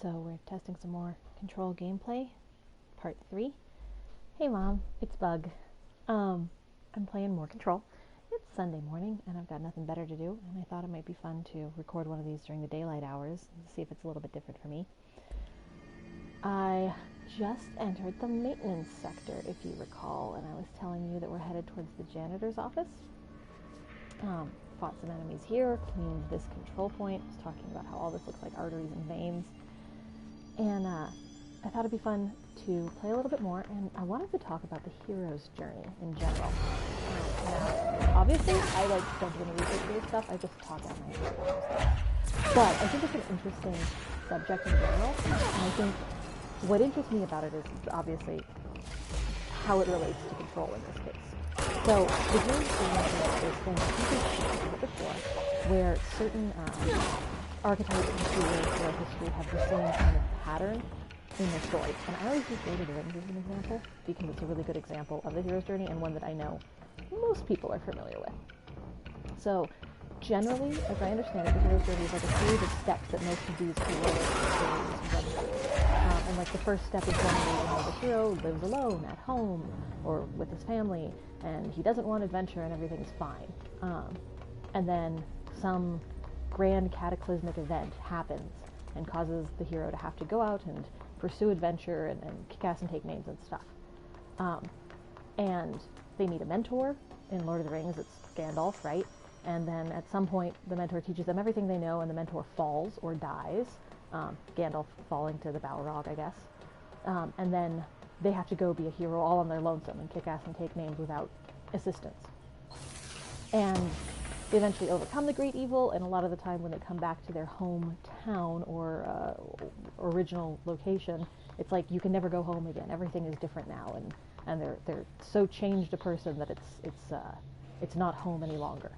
So we're testing some more Control gameplay, part 3. Hey Mom, it's Bug. I'm playing more Control. It's Sunday morning and I've got nothing better to do, and I thought it might be fun to record one of these during the daylight hours and see if it's a little bit different for me. I just entered the maintenance sector, if you recall, and I was telling you that we're headed towards the janitor's office. Fought some enemies here, cleaned this control point, was talking about how all this looks like arteries and veins. And I thought it'd be fun to play a little bit more, and I wanted to talk about the hero's journey in general. Now, obviously, I don't do any research for this stuff, I just talk out my head. But I think it's an interesting subject in general, and I think what interests me about it is obviously how it relates to Control in this case. So the hero's journey is this thing I think we've talked about before, where certain archetypes and heroes throughout history have the same kind of pattern in their story. And I always use Lord of the Rings as an example, because it's a really good example of the hero's journey and one that I know most people are familiar with. So generally, as I understand it, the hero's journey is like a series of steps that most of these heroic stories run through. And like the first step is generally, the hero lives alone at home or with his family, and he doesn't want adventure and everything's fine. And then some grand cataclysmic event happens and causes the hero to have to go out and pursue adventure and kick ass and take names and stuff. And they meet a mentor. In Lord of the Rings, it's Gandalf, right? And then at some point, the mentor teaches them everything they know, and the mentor falls or dies. Gandalf falling to the Balrog, I guess. And then they have to go be a hero all on their lonesome and kick ass and take names without assistance. And they eventually overcome the great evil, and a lot of the time when they come back to their hometown or original location, it's like you can never go home again. Everything is different now, and they're so changed a person that it's not home any longer.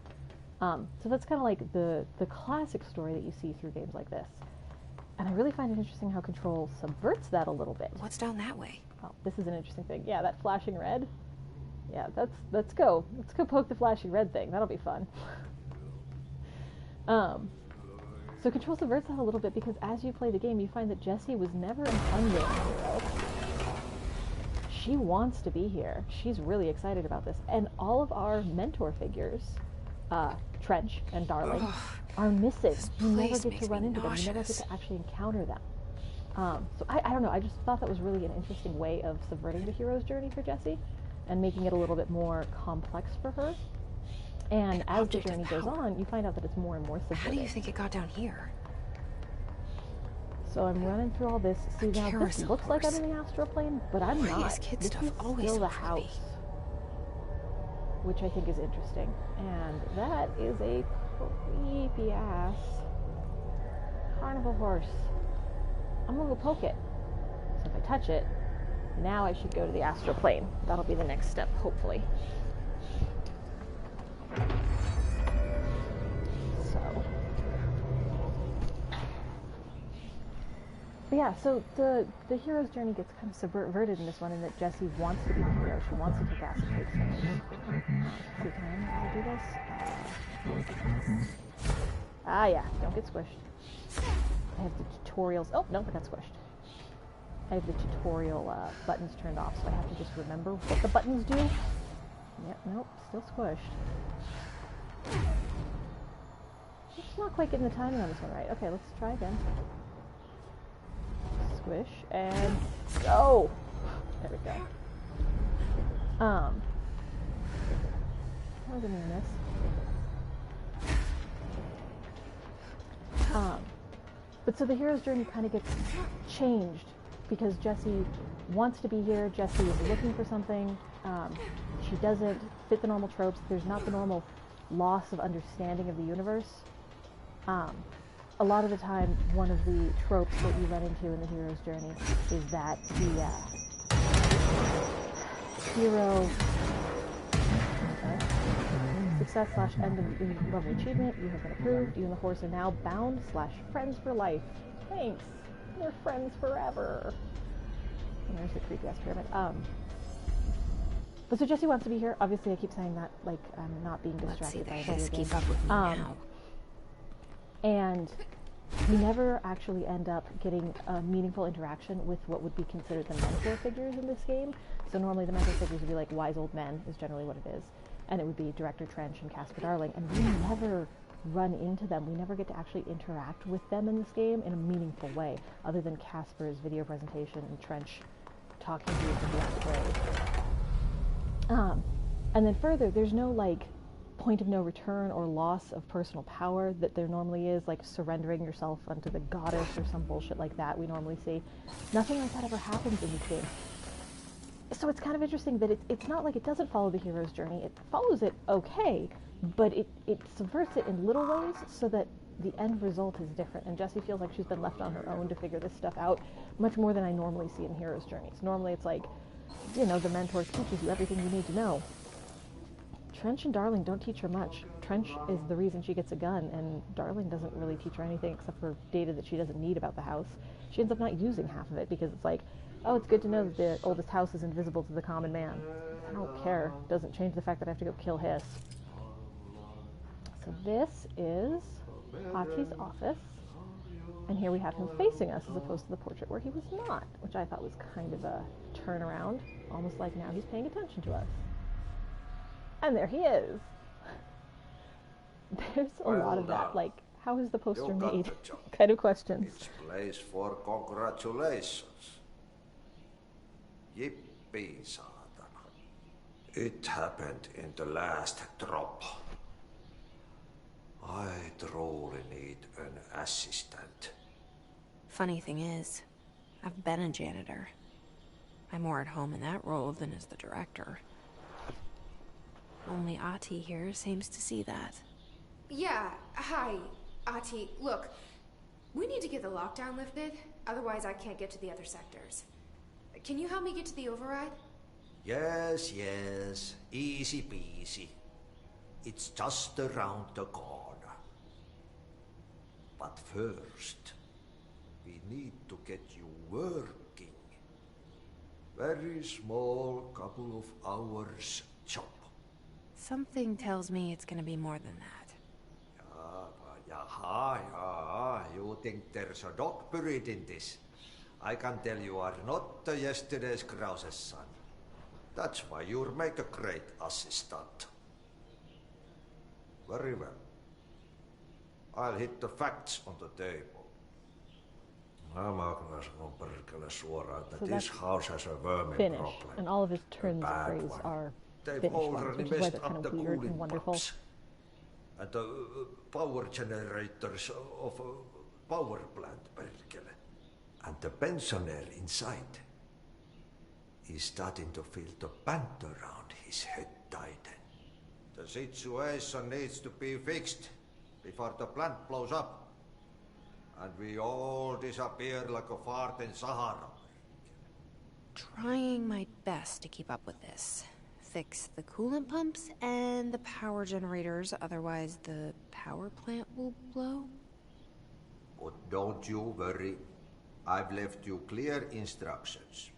So that's kind of like the classic story that you see through games like this. And I really find it interesting how Control subverts that a little bit. What's down that way? Oh, this is an interesting thing. Yeah, that flashing red. Yeah, let's go poke the flashing red thing. That'll be fun. So Control subverts that a little bit because as you play the game, you find that Jessie was never an unwilling hero. She wants to be here. She's really excited about this. And all of our mentor figures, Trench and Darling, are missing. You never get to run into them. You never get to actually encounter them. So I don't know. I just thought that was really an interesting way of subverting the hero's journey for Jessie and making it a little bit more complex for her. And as the journey goes on, you find out that it's more and more subverted. How do you think it got down here? So I'm running through all this. See, now this looks like I'm in the astral plane, but I'm not. This is still the house, which I think is interesting. And that is a creepy ass carnival horse. I'm gonna go poke it. So if I touch it, now I should go to the astral plane. That'll be the next step, hopefully. But yeah, so the hero's journey gets kind of subverted in this one, in that Jessie wants to be the hero. She wants to kick ass and take things. See, can I do this? Yeah, don't get squished. I have the tutorials. Oh, no, I got squished. I have the tutorial buttons turned off, so I have to just remember what the buttons do. Yep, nope, still squished. It's not quite getting the timing on this one right. Okay, let's try again. Squish and go. There we go. How was I doing this? But so the hero's journey kind of gets changed because Jessie wants to be here. Jessie is looking for something. She doesn't fit the normal tropes. There's not the normal loss of understanding of the universe. A lot of the time, one of the tropes that you run into in the hero's journey is that the hero success / end of level achievement, you have been approved. You and the horse are now bound / friends for life. Thanks. We're friends forever. And there's the creepy ass pyramid. But so Jessie wants to be here. Obviously, I keep saying that like I'm not being distracted by Let's see, they keep up with me now. And we never actually end up getting a meaningful interaction with what would be considered the mentor figures in this game. So normally the mentor figures would be like wise old men, is generally what it is. And it would be Director Trench and Casper Darling. And we never run into them. We never get to actually interact with them in this game in a meaningful way, other than Casper's video presentation and Trench talking to you from the grade. And then further, there's no like point of no return or loss of personal power that there normally is, like surrendering yourself unto the goddess or some bullshit like that we normally see. Nothing like that ever happens in this game. So it's kind of interesting that it's not like it doesn't follow the hero's journey. It follows it okay, but it subverts it in little ways so that the end result is different. And Jessie feels like she's been left on her own to figure this stuff out much more than I normally see in hero's journeys. Normally it's like, you know, the mentor teaches you everything you need to know. Trench and Darling don't teach her much. Trench is the reason she gets a gun, and Darling doesn't really teach her anything except for data that she doesn't need about the house. She ends up not using half of it because it's like, oh, it's good to know that the oldest house is invisible to the common man. I don't care. Doesn't change the fact that I have to go kill Hiss. So this is Ati's office, and here we have him facing us as opposed to the portrait where he was not, which I thought was kind of a turnaround, almost like now he's paying attention to us. And there he is. There's a lot of that, like, how is the poster made kind of questions. It's place for congratulations. Yippee, saatana. It happened in the last drop. I truly need an assistant. Funny thing is, I've been a janitor. I'm more at home in that role than as the director. Only Ati here seems to see that. Yeah, hi, Ati. Look, we need to get the lockdown lifted, otherwise I can't get to the other sectors. Can you help me get to the override? Yes, easy peasy. It's just around the corner. But first, we need to get you working. Very small, couple of hours job. Something tells me it's gonna be more than that. You think there's a dog buried in this? I can tell you are not yesterday's Krause's son. That's why you'll make a great assistant. Very well. I'll hit the facts on the table. So this house has a vermin Finnish, problem. and all of his turns of phrase one. are They've Finnish ones, already which is why messed they're kind up of the weird cooling and wonderful. pumps. And the power generators of a power plant, perkele. And the pensioner inside is starting to feel the band around his head tighten. The situation needs to be fixed before the plant blows up. And we all disappear like a fart in Sahara. Trying my best to keep up with this. Fix the coolant pumps and the power generators, otherwise the power plant will blow. But don't you worry. I've left you clear instructions.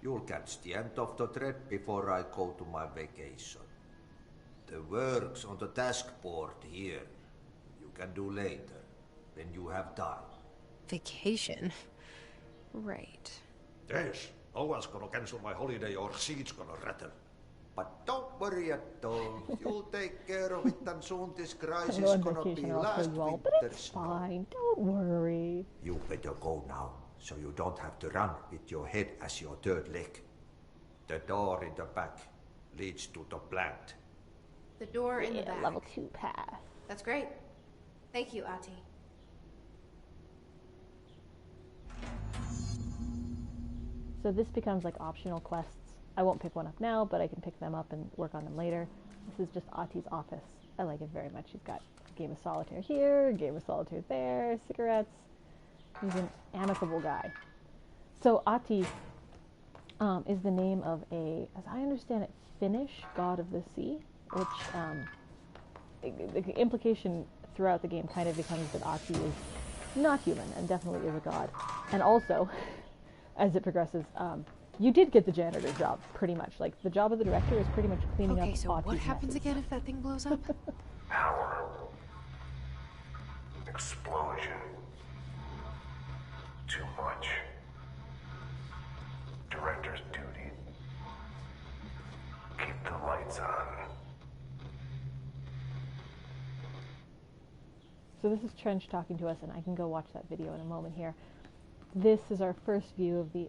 You'll catch the end of the thread before I go to my vacation. The work's on the task board here. You can do later, when you have time. Vacation? Right. Yes, no one's gonna cancel my holiday or seat's gonna rattle. But don't worry at all. You'll take care of it, and soon this crisis I'm going on gonna be vacation, I'll last tell you all, but winter's it's snow. fine. Don't worry. You better go now, so you don't have to run with your head as your third leg. The door in the back leads to the plant. The door in the Yeah, back. level 2 path. That's great. Thank you, Ati. So this becomes like optional quests. I won't pick one up now, but I can pick them up and work on them later. This is just Ati's office. I like it very much. He's got a game of solitaire here, a game of solitaire there, cigarettes. He's an amicable guy. So Ati is the name of a, as I understand it, Finnish god of the sea, which the implication throughout the game kind of becomes that Ati is not human and definitely is a god. And also, as it progresses, you did get the janitor job, pretty much. Like, the job of the director is pretty much cleaning up Okay, so Ati's what happens messes. again if that thing blows up? Explosion. Too much. Director's duty. Keep the lights on. So this is Trench talking to us, and I can go watch that video in a moment here. This is our first view of the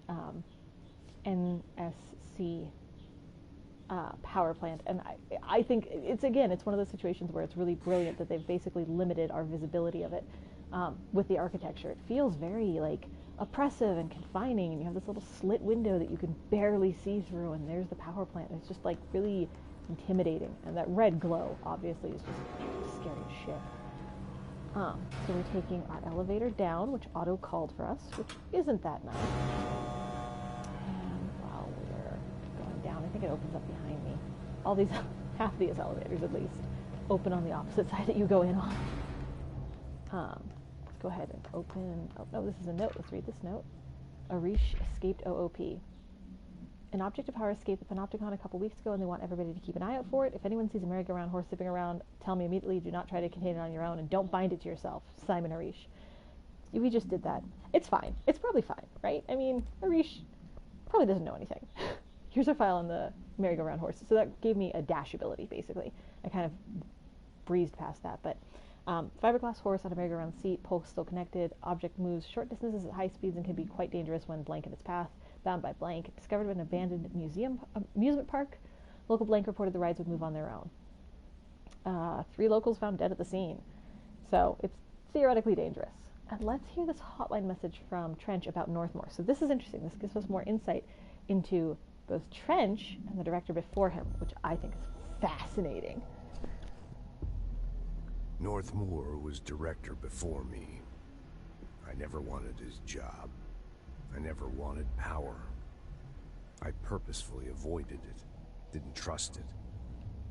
NSC power plant, and I think it's one of those situations where it's really brilliant that they've basically limited our visibility of it with the architecture. It feels very like oppressive and confining, and you have this little slit window that you can barely see through, and there's the power plant. It's just like really intimidating, and that red glow obviously is just scary as shit. So we're taking our elevator down, which Otto called for us, which isn't that nice. And while we're going down, I think it opens up behind me. All these, half these elevators at least, open on the opposite side that you go in on. Let's go ahead and open, oh no, this is a note. Let's read this note. Arish escaped OOP. An object of power escaped the Panopticon a couple weeks ago, and they want everybody to keep an eye out for it. If anyone sees a merry-go-round horse zipping around, tell me immediately. Do not try to contain it on your own, and don't bind it to yourself. Simon Arish. We just did that. It's fine. It's probably fine, right? I mean, Arish probably doesn't know anything. Here's our file on the merry-go-round horse. So that gave me a dash ability, basically. I kind of breezed past that, but fiberglass horse on a merry-go-round seat, pole still connected. Object moves short distances at high speeds and can be quite dangerous when blank in its path. Bound by blank, discovered in an abandoned amusement park. Local blank reported the rides would move on their own. 3 locals found dead at the scene. So it's theoretically dangerous. And let's hear this hotline message from Trench about Northmore. So this is interesting. This gives us more insight into both Trench and the director before him, which I think is fascinating. Northmore was director before me. I never wanted his job. I never wanted power. I purposefully avoided it, didn't trust it,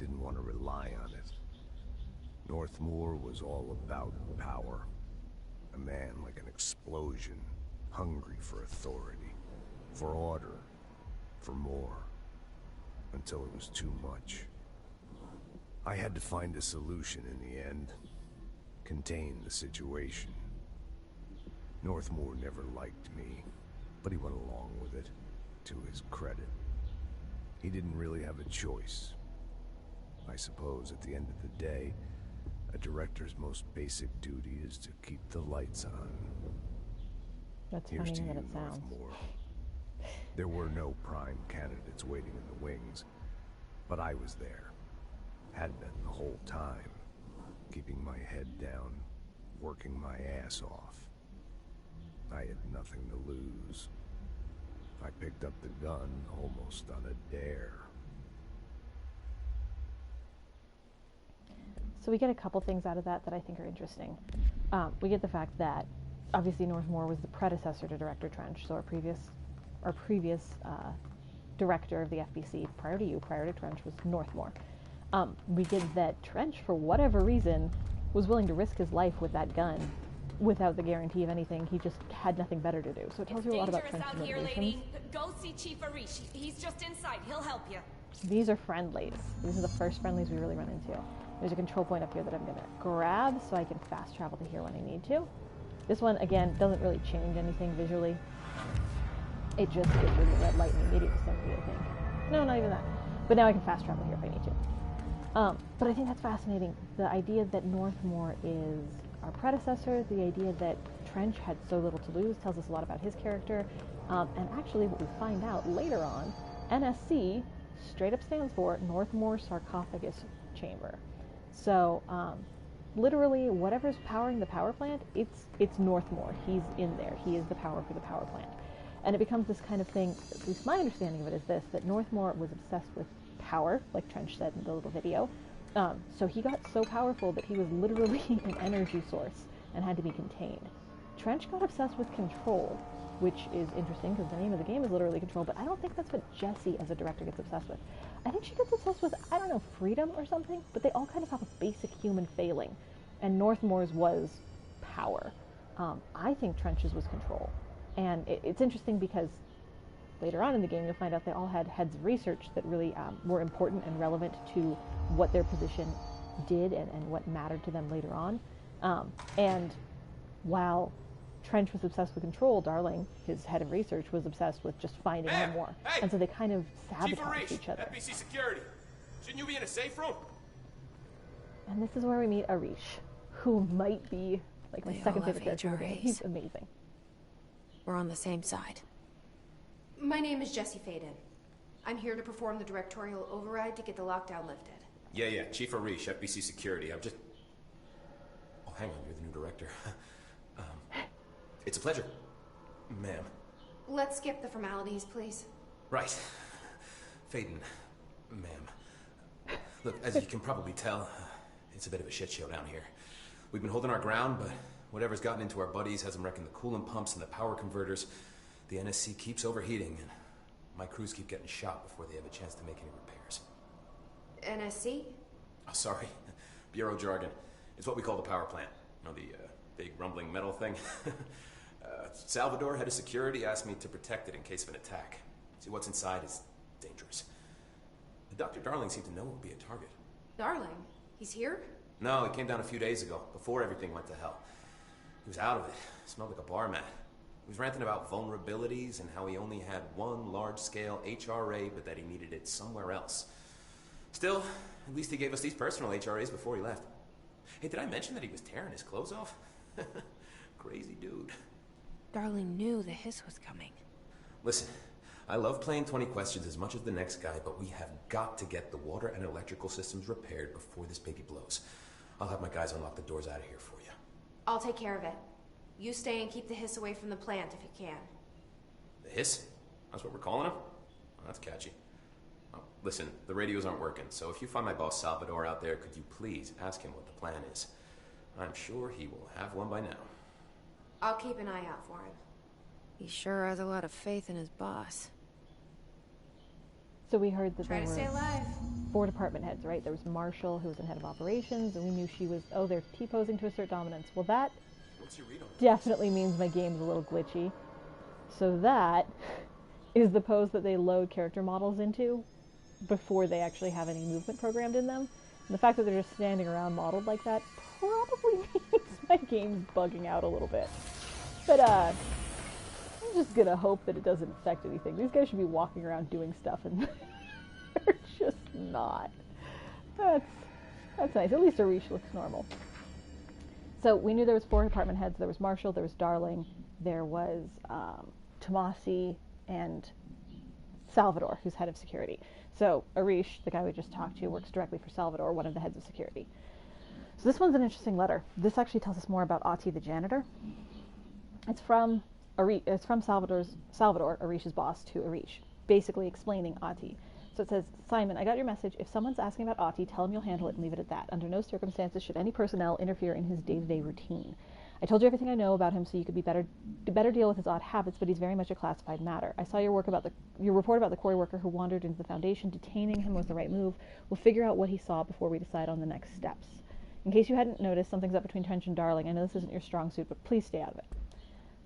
didn't want to rely on it. Northmore was all about power. A man like an explosion, hungry for authority, for order, for more, until it was too much. I had to find a solution in the end, contain the situation. Northmore never liked me, but he went along with it, to his credit. He didn't really have a choice. I suppose at the end of the day, a director's most basic duty is to keep the lights on. That's Here's funnier to than you, it sounds. Northmore. There were no prime candidates waiting in the wings, but I was there. Had been the whole time, keeping my head down, working my ass off. I had nothing to lose. I picked up the gun almost on a dare. So we get a couple things out of that I think are interesting. We get the fact that obviously Northmore was the predecessor to Director Trench, so our previous director of the FBC prior to Trench was Northmore. We get that Trench, for whatever reason, was willing to risk his life with that gun without the guarantee of anything. He just had nothing better to do. So it tells you a lot about Trench's motivations. Go see Chief Arish. He's just inside. He'll help you. These are friendlies. These are the first friendlies we really run into. There's a control point up here that I'm going to grab so I can fast travel to here when I need to. This one, again, doesn't really change anything visually. It just gives me the red light in the immediate vicinity, I think. No, not even that. But now I can fast travel here if I need to. But I think that's fascinating. The idea that Northmore is our predecessor, the idea that Trench had so little to lose tells us a lot about his character. And actually what we find out later on, NSC straight up stands for Northmore Sarcophagus Chamber. So literally whatever's powering the power plant, it's Northmore. He's in there. He is the power for the power plant. And it becomes this kind of thing, at least my understanding of it is this, that Northmore was obsessed with power, like Trench said in the little video. So he got so powerful that he was literally an energy source and had to be contained. Trench got obsessed with control, which is interesting because the name of the game is literally control, but I don't think that's what Jessie as a director gets obsessed with. I think she gets obsessed with, I don't know, freedom or something, but they all kind of have a basic human failing. And Northmore's was power. I think Trench's was control. And it's interesting because later on in the game you'll find out they all had heads of research that really were important and relevant to what their position did and what mattered to them later on. And while Trench was obsessed with control, Darling, his head of research, was obsessed with just finding out more. Hey! And so they kind of Chief sabotage Arish, each other. FBC security. Shouldn't you be in a safe room? And this is where we meet Arish, who might be like my They second all favorite have character in the game. HRAs. He's amazing. We're on the same side. My name is Jessie Faden. I'm here to perform the directorial override to get the lockdown lifted. Yeah, Chief Arish, FBC security. I'm just... Oh, hang on, you're the new director. It's a pleasure, ma'am. Let's skip the formalities, please. Right. Faden, ma'am. Look, as you can probably tell, it's a bit of a shit show down here. We've been holding our ground, but whatever's gotten into our buddies has them wrecking the coolant pumps and the power converters. The NSC keeps overheating, and my crews keep getting shot before they have a chance to make any repairs. NSC? Oh, sorry. Bureau jargon. It's what we call the power plant. You know, the big rumbling metal thing? Salvador, head of security, asked me to protect it in case of an attack. See, what's inside is dangerous. Dr. Darling seemed to know it would be a target. Darling? He's here? No, he came down a few days ago, before everything went to hell. He was out of it. Smelled like a bar mat. He was ranting about vulnerabilities and how he only had one large-scale HRA, but that he needed it somewhere else. Still, at least he gave us these personal HRAs before he left. Hey, did I mention that he was tearing his clothes off? Crazy dude. Darling knew the hiss was coming. Listen, I love playing 20 questions as much as the next guy, but we have got to get the water and electrical systems repaired before this baby blows. I'll have my guys unlock the doors out of here for you. I'll take care of it. You stay and keep the hiss away from the plant if you can. The hiss? That's what we're calling him? Oh, that's catchy. Oh, listen, the radios aren't working, so if you find my boss Salvador out there, could you please ask him what the plan is? I'm sure he will have one by now. I'll keep an eye out for him. He sure has a lot of faith in his boss. So we heard that Try there to stay were alive. 4 department heads, right? There was Marshall, who was in head of operations, and we knew she was, oh, they're T-posing to assert dominance. Well, that What's your read on it? definitely means my game's a little glitchy. So that is the pose that they load character models into before they actually have any movement programmed in them. And the fact that they're just standing around modeled like that probably means my game's bugging out a little bit. But, I'm just gonna hope that it doesn't affect anything. These guys should be walking around doing stuff, and they're just not. That's nice. At least Arish looks normal. So we knew there was 4 department heads. There was Marshall, there was Darling, there was Tomasi, and Salvador, who's head of security. So Arish, the guy we just talked to, works directly for Salvador, one of the heads of security. So this one's an interesting letter. This actually tells us more about Ati the janitor. It's from Salvador, Arish's boss, to Arish, basically explaining Ati. So it says, Simon, I got your message. If someone's asking about Ati, tell him you'll handle it and leave it at that. Under no circumstances should any personnel interfere in his day-to-day routine. I told you everything I know about him so you could better deal with his odd habits, but he's very much a classified matter. I saw your report about the quarry worker who wandered into the Foundation. Detaining him was the right move. We'll figure out what he saw before we decide on the next steps. In case you hadn't noticed, something's up between Trench and Darling. I know this isn't your strong suit, but please stay out of it.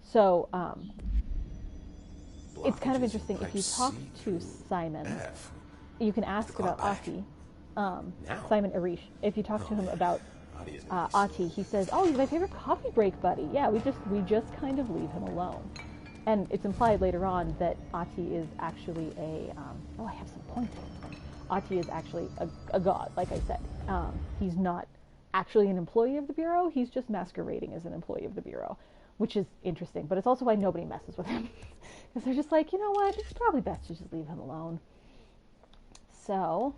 So, it's kind of interesting. If you talk to Simon, you can ask about Ati. Simon Arish. If you talk to him about Ati, he says, "Oh, he's my favorite coffee break buddy." Yeah, we just kind of leave him alone. And it's implied later on that Ati is actually I have some points. Ati is actually a god, like I said. He's not actually an employee of the Bureau. He's just masquerading as an employee of the Bureau, which is interesting. But it's also why nobody messes with him. Because they're just like, you know what, it's probably best to just leave him alone. So,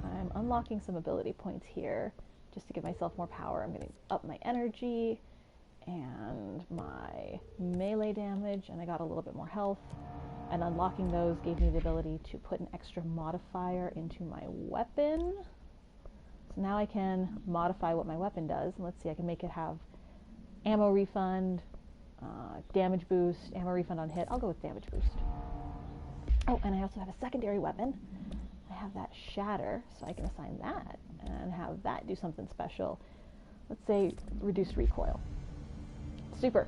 I'm unlocking some ability points here, just to give myself more power. I'm going to up my energy, and my melee damage, and I got a little bit more health. And unlocking those gave me the ability to put an extra modifier into my weapon. So now I can modify what my weapon does. And let's see, I can make it have ammo refund, damage boost, ammo refund on hit. I'll go with damage boost. Oh, and I also have a secondary weapon. I have that shatter, so I can assign that and have that do something special. Let's say reduced recoil. Super.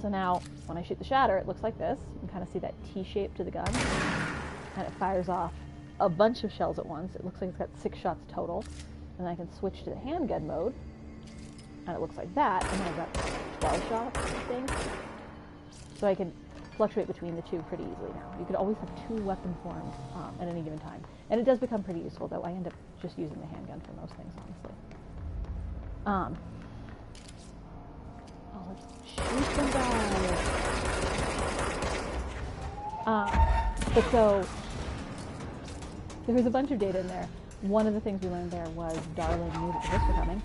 So now, when I shoot the shatter, it looks like this. You can kind of see that T-shape to the gun. And it fires off a bunch of shells at once. It looks like it's got 6 shots total. And I can switch to the handgun mode. And it looks like that. And then I've got spell shot thing. So I can fluctuate between the two pretty easily now. You could always have 2 weapon forms at any given time. And it does become pretty useful, though. I end up just using the handgun for most things, honestly. Oh, let's shoot some guys. But so, there was a bunch of data in there. One of the things we learned there was Darling knew that the hits were coming.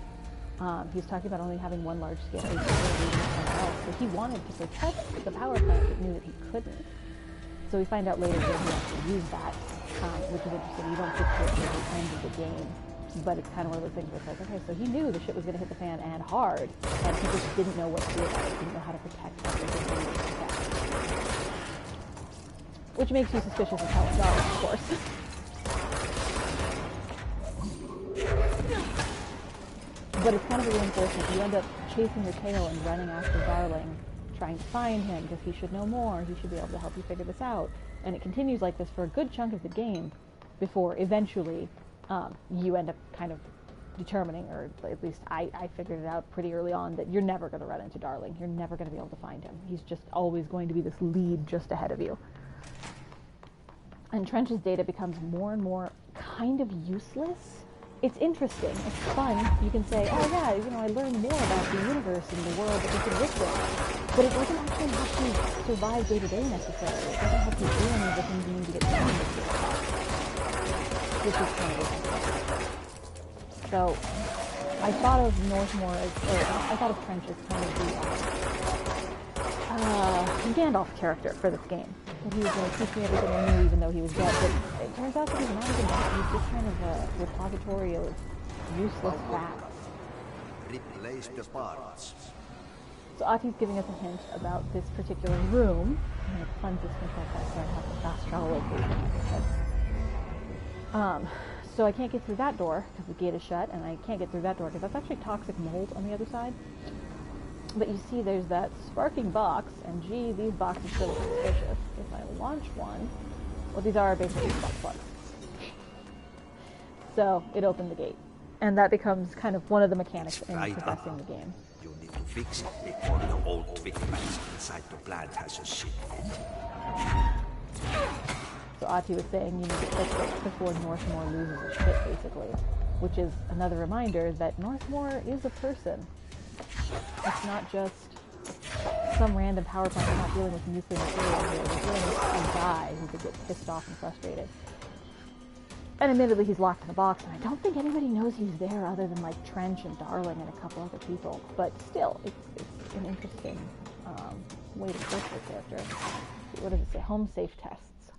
He was talking about only having 1 large-scale HRA so he wanted to protect the power plant, but knew that he couldn't. So we find out later where he actually used that, which is interesting. You don't get to it at the end of the game, but it's kind of one of those things where it's like, okay, so he knew the shit was going to hit the fan and hard, and he just didn't know what to do about it. He didn't know how to protect everything. Which makes you suspicious of Helen Darling, of course. But it's kind of a reinforcement. You end up chasing your tail and running after Darling, trying to find him, because he should know more. He should be able to help you figure this out. And it continues like this for a good chunk of the game before eventually you end up kind of determining, or at least I figured it out pretty early on, that you're never going to run into Darling. You're never going to be able to find him. He's just always going to be this lead just ahead of you. And Trench's data becomes more and more kind of useless. It's interesting, it's fun. You can say, oh yeah, I learned more about the universe and the world that this exists in. But it doesn't actually help you survive day to day necessarily. It doesn't help you do any of the things you need to get done with your stuff. Which is kind of interesting. So, I thought of Northmore as, I thought of Trench as kind of the Gandalf character for this game. That he was going to teach me everything I knew even though he was dead, but it turns out that he's not even that. He's just kind of a repository of useless facts. Replace the parts. So Ati's giving us a hint about this particular room. I'm going to cleanse this control set so I have the fast travel location. So I can't get through that door because the gate is shut, and I can't get through that door because that's actually toxic mold on the other side. But you see there's that sparking box, and gee, these boxes feel suspicious. If I launch one, well, these are basically spark plugs. So it opened the gate. And that becomes kind of one of the mechanics in progressing the game. You need to fix it before the old twig patch inside the plant has a shit fit. So Ati was saying you need to fix it before Northmore loses its shit, basically. Which is another reminder that Northmore is a person. It's not just some random power plant. We're not dealing with nuclear material here. We're dealing with a guy who could get pissed off and frustrated. And admittedly, he's locked in the box, and I don't think anybody knows he's there other than, like, Trench and Darling and a couple other people. But still, it's an interesting way to approach the character. What does it say? Home safe tests.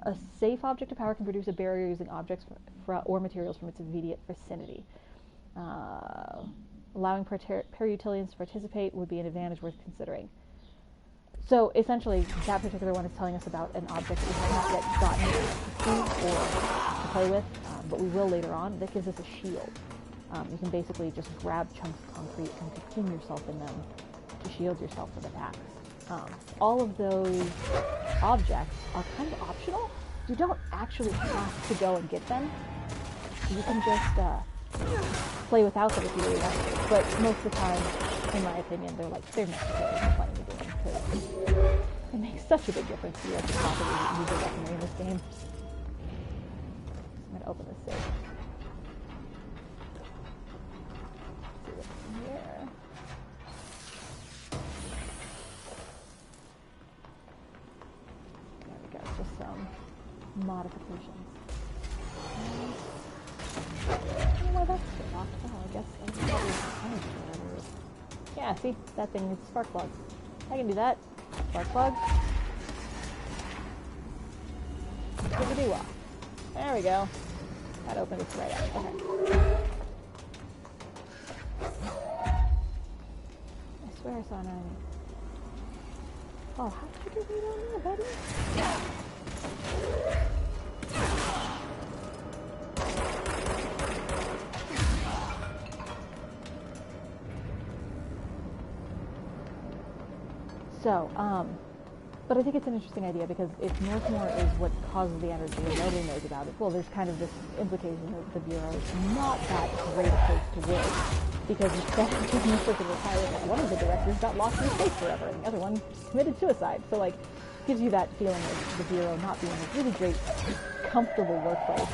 A safe object of power can produce a barrier using objects or materials from its immediate vicinity. Allowing para-utilians to participate would be an advantage worth considering. So essentially, that particular one is telling us about an object we have not yet gotten to see or to play with, but we will later on. That gives us a shield. You can basically just grab chunks of concrete and cocoon yourself in them to shield yourself from attacks. All of those objects are kind of optional. You don't actually have to go and get them. You can just play without them if you really want to. But most of the time, in my opinion, they're necessary for playing the game because it makes such a big difference to you as a properly user weaponry in this game. I'm going to open this safe. Let's see what's in here. There we go, just some modifications. Well, that's still locked. Oh, I guess that's probably energy generator. Yeah, see? That thing needs spark plugs. I can do that. Spark plug. Skibbity-wop. There we go. That opened it right up. Okay. I swear I saw an enemy. Oh, how did you get me down there, buddy? So, but I think it's an interesting idea because if Northmore is what causes the energy and nobody knows about it, well, there's kind of this implication that the Bureau is not that great a place to work because instead of taking a freaking retirement, one of the directors got lost in space forever, and the other one committed suicide. So, like, gives you that feeling of the Bureau not being a really great, comfortable workplace.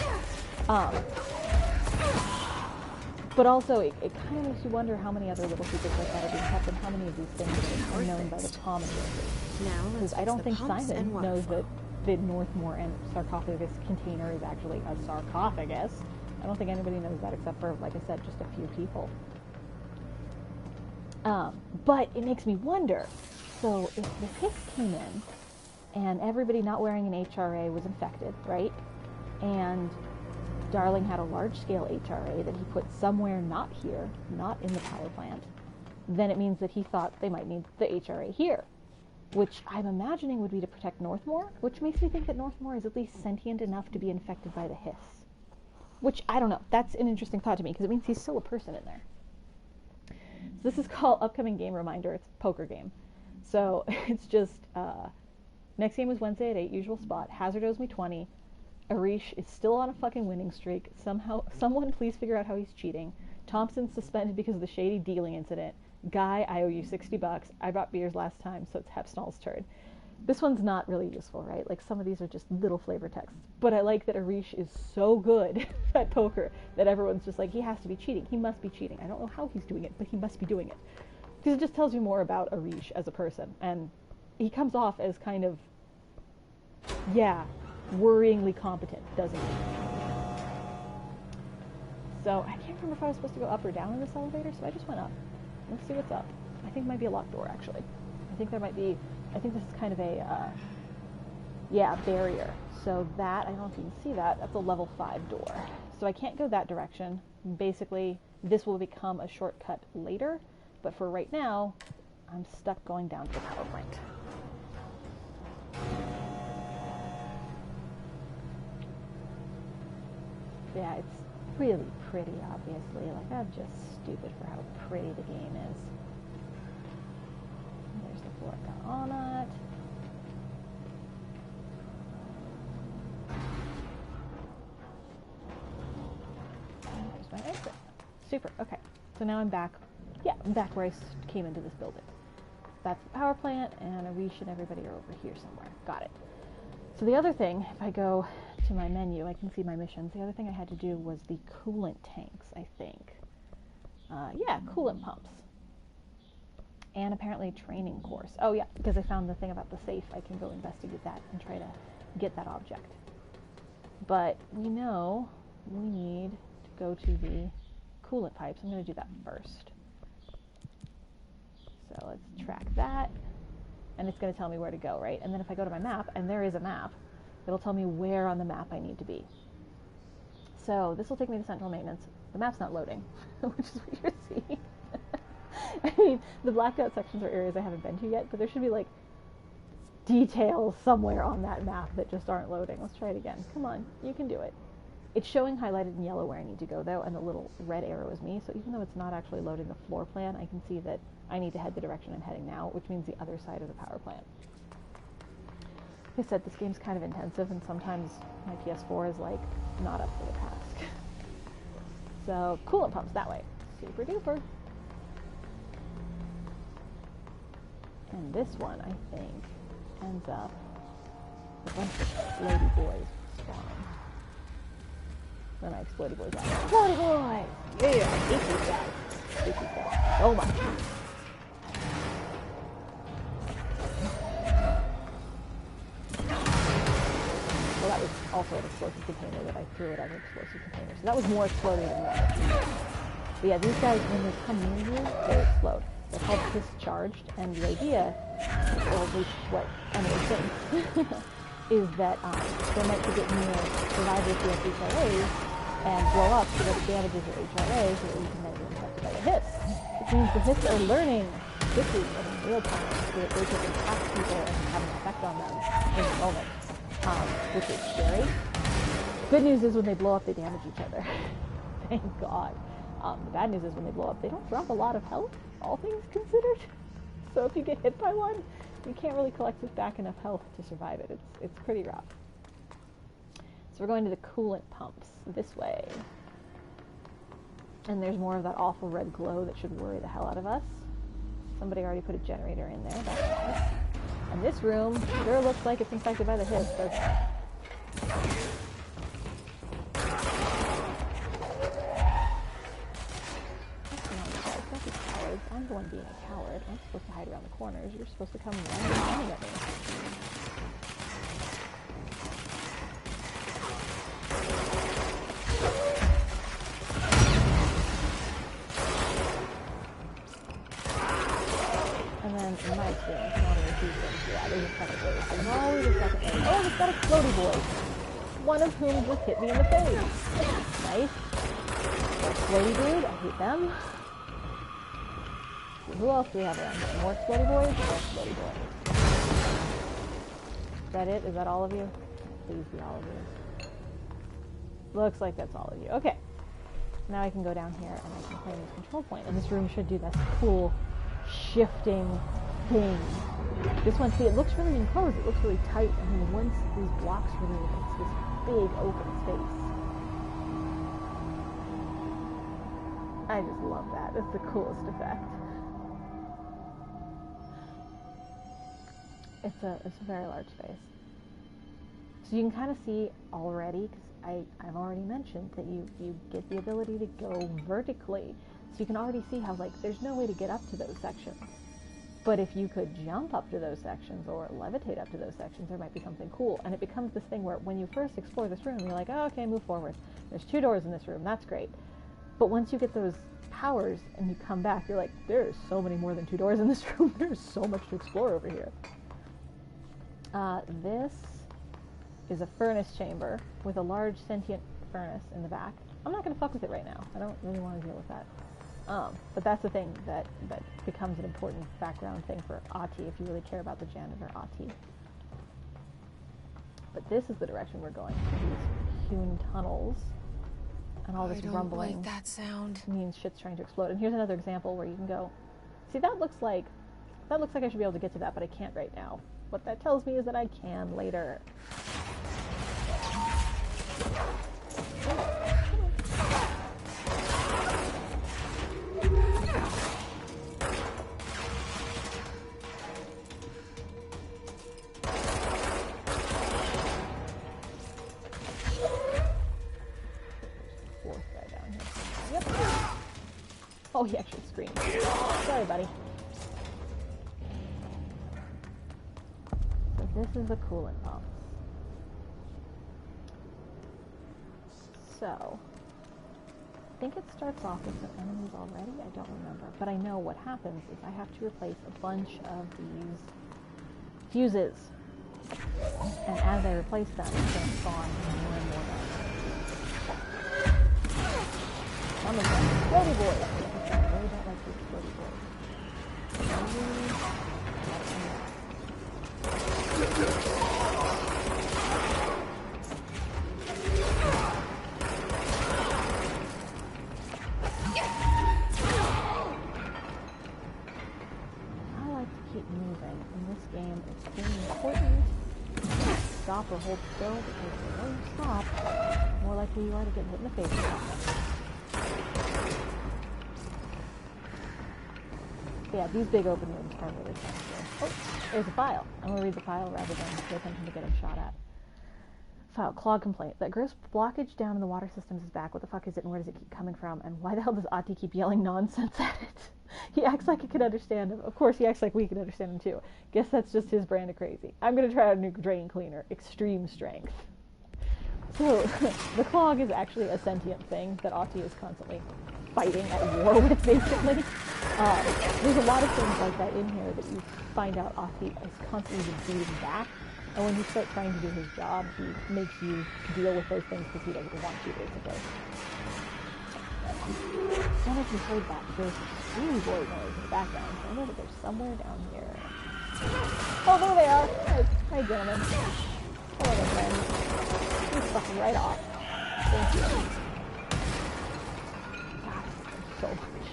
But also, it kind of makes you wonder how many other little secrets like that are being kept, and how many of these things are known by the common workers. Now let's Because I don't think pumps Simon and water knows flow. that the Northmore and sarcophagus container is actually a sarcophagus. I don't think anybody knows that except for, like I said, just a few people. But it makes me wonder, so if the hiss came in and everybody not wearing an HRA was infected, right? And Darling had a large-scale HRA that he put somewhere not here, not in the power plant, then it means that he thought they might need the HRA here, which I'm imagining would be to protect Northmore, which makes me think that Northmore is at least sentient enough to be infected by the hiss. Which, I don't know, that's an interesting thought to me, because it means he's still a person in there. So this is called Upcoming Game Reminder. It's a poker game. So it's just, next game is Wednesday at 8, usual spot. Hazard owes me 20. Arish is still on a fucking winning streak. Someone please figure out how he's cheating. Thompson's suspended because of the shady dealing incident. Guy, I owe you $60. I bought beers last time, so it's Hepsnall's turn. This one's not really useful, right? Like, some of these are just little flavor texts. But I like that Arish is so good at poker that everyone's just like, he has to be cheating. He must be cheating. I don't know how he's doing it, but he must be doing it. Because it just tells you more about Arish as a person. And he comes off as kind of, yeah, worryingly competent, doesn't he? So I can't remember if I was supposed to go up or down in this elevator, so I just went up. Let's see what's up. I think it might be a locked door, actually. I think this is kind of a, barrier. So that, I don't know if you can see that, that's a level 5 door. So I can't go that direction. Basically, this will become a shortcut later, but for right now, I'm stuck going down to the power plant. Yeah, it's really pretty, obviously. Like, I'm just stupid for how pretty the game is. There's the floor I got on it. And there's my exit. Super, okay. So now I'm back. Yeah, I'm back where I came into this building. That's the power plant, and Arish and everybody are over here somewhere. Got it. So the other thing, if I go to my menu, I can see my missions. The other thing I had to do was the coolant tanks, I think. Coolant pumps. And apparently a training course. Oh yeah, because I found the thing about the safe. I can go investigate that and try to get that object. But we know we need to go to the coolant pipes. I'm going to do that first. So let's track that. And it's going to tell me where to go, right? And then if I go to my map, and there is a map, it'll tell me where on the map I need to be. So this will take me to central maintenance. The map's not loading, which is what you're seeing. I mean, the blacked out sections are areas I haven't been to yet, but there should be, like, details somewhere on that map that just aren't loading. Let's try it again. Come on, you can do it. It's showing highlighted in yellow where I need to go, though, and the little red arrow is me. So even though it's not actually loading the floor plan, I can see that I need to head the direction I'm heading now, which means the other side of the power plant. Like I said, this game's kind of intensive, and sometimes my PS4 is, like, not up for the task. So, coolant pumps that way. Super duper. And this one, I think, ends up with a bunch of lady boys spawning. Then I explodey boys out. Explodey boys! Yeah! I hate these guys. I hate these guys so much. Well, that was also an explosive container that I threw at other explosive containers. So that was more exploding than that. But yeah, these guys, when they come near you, they explode. They're called discharged, and the idea, or at least what Emily thinks, is that they're meant to get near survivors who have HRAs and blow up so that it damages your HRA so that you can then be infected by the hiss. Which means the hiss are learning quickly and in real time so that they can attack people and have an effect on them in the moment, which is scary. Good news is when they blow up, they damage each other. Thank God. The bad news is when they blow up, they don't drop a lot of health, all things considered. So if you get hit by one, you can't really collect back enough health to survive it. It's pretty rough. So we're going to the coolant pumps this way. And there's more of that awful red glow that should worry the hell out of us. Somebody already put a generator in there. That's nice. And this room sure looks like it's infected by the hiss. I'm the one being a coward. I'm supposed to hide around the corners. You're supposed to come running at me. And then, in my experience, not only two things, yeah, there's a second wave. There's always a second wave. Oh, it's got a floaty boy. One of whom just hit me in the face. Nice. Floaty dude, I hate them. Who else do we have around here? More explodey boys? More explodey boys. Is that it? Is that all of you? Please be all of you. Looks like that's all of you. Okay. Now I can go down here and I can claim this control point. And this room should do this cool shifting thing. This one, see, it looks really enclosed. It looks really tight. And then once these blocks remove, it's this big open space. I just love that. It's the coolest effect. It's a very large space. So you can kind of see already, because I've already mentioned that you get the ability to go vertically. So you can already see how, like, there's no way to get up to those sections. But if you could jump up to those sections or levitate up to those sections, there might be something cool. And it becomes this thing where when you first explore this room, you're like, oh, okay, move forward. There's 2 doors in this room. That's great. But once you get those powers and you come back, you're like, there's so many more than 2 doors in this room. There's so much to explore over here. This is a furnace chamber with a large sentient furnace in the back. I'm not going to fuck with it right now. I don't really want to deal with that. But that's the thing that becomes an important background thing for Ahti if you really care about the janitor Ahti. But this is the direction we're going. These hewn tunnels and all this rumbling. I don't like that sound. Means shit's trying to explode. And here's another example where you can go. See, that looks like I should be able to get to that, but I can't right now. What that tells me is that I can later. Fourth guy down here. Yep. Oh, he actually screamed. Sorry, buddy. This is the coolant pumps. So, I think it starts off with some enemies already. I don't remember. But I know what happens is I have to replace a bunch of these fuses. And as I replace them, it's going to spawn more and more down. Some of them are explodey boys. I really don't like the explodey boys. Stop or hold still, because when you stop, the more likely you are to get hit in the face with something. Yeah, these big open rooms are really fun. Oh, there's a file. I'm going to read the file rather than pay attention to getting shot at. File, clog complaint. That gross blockage down in the water systems is back. What the fuck is it and where does it keep coming from? And why the hell does Ahti keep yelling nonsense at it? He acts like it can understand him. Of course, he acts like we can understand him too. Guess that's just his brand of crazy. I'm going to try out a new drain cleaner. Extreme strength. So, the clog is actually a sentient thing that Ahti is constantly fighting at war with, basically. There's a lot of things like that in here that you find out Ahti is constantly beating back. And when you start trying to do his job, he makes you deal with those things because he doesn't want you, basically. I don't know if you heard that. There's really boy noise in the background. So I know that there's somewhere down here. Oh, there they are! Hi, gentlemen. Hello, my friends. He's fucking right off. Thank you. God, there's so much.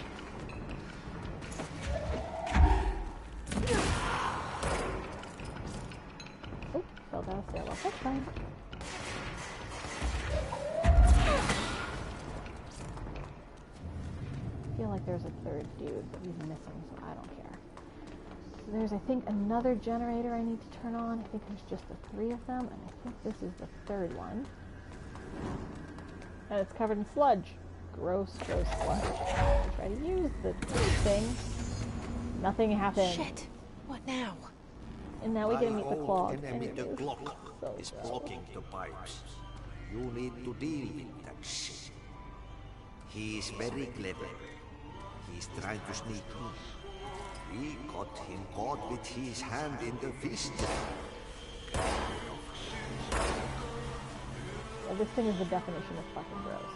Oh, fell down a stairwell. That's fine. like there's a third dude, but he's missing, so I don't care. So there's, I think, another generator I need to turn on. I think there's just the 3 of them, and I think this is the 3rd one. And it's covered in sludge. Gross, gross sludge. I try to use the thing. Nothing happened. Shit. What now? And now we get to meet the clog. Enemy, and the it clock so is gross. blocking the pipes. You need to deal with that shit. He is very clever. He's trying to sneak in. We got him caught with his hand in the fist. Well, this thing is the definition of fucking gross.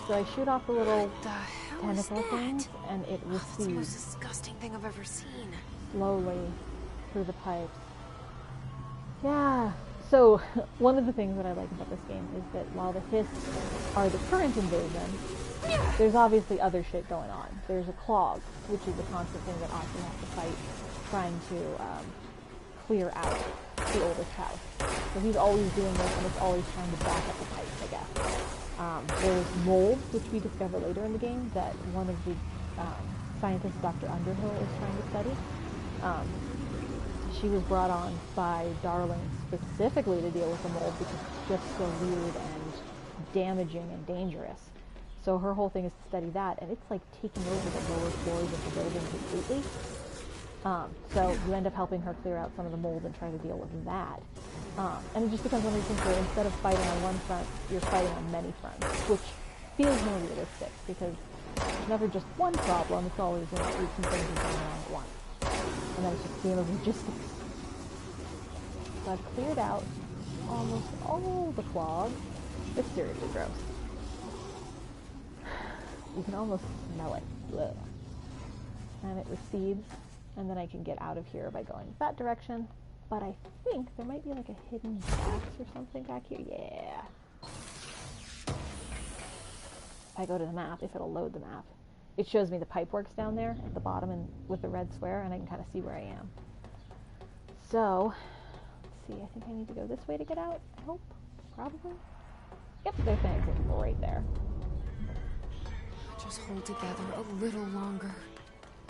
So I shoot off the little The hell is tentacle that? things, and it That's the most recedes disgusting thing I've ever seen. slowly through the pipes. Yeah. So one of the things that I like about this game is that while the Hiss are the current invasion, there's obviously other shit going on. There's a clog, which is a constant thing that Austin has to fight, trying to clear out the oldest house. So he's always doing this, and it's always trying to back up the pipes, I guess. There's mold, which we discover later in the game, that one of the scientists, Dr. Underhill, is trying to study. She was brought on by Darling specifically to deal with the mold because it's just so weird and damaging and dangerous. So her whole thing is to study that, and it's like taking over the lower floors of the building completely. So you end up helping her clear out some of the mold and try to deal with that. And it just becomes one of these things where instead of fighting on one front, you're fighting on many fronts, which feels more realistic because there's never just one problem, it's always, you know, 18 things going on at once. And then it's just a game of logistics. So I've cleared out almost all the clogs. It's seriously gross. You can almost smell it. Blech. And it recedes, and then I can get out of here by going that direction. But I think there might be like a hidden box or something back here. Yeah. If I go to the map, if it'll load the map, it shows me the pipe works down there at the bottom and with the red square, and I can kind of see where I am. So, let's see, I think I need to go this way to get out, I hope, probably. Yep, there's an exit right there. Just hold together a little longer.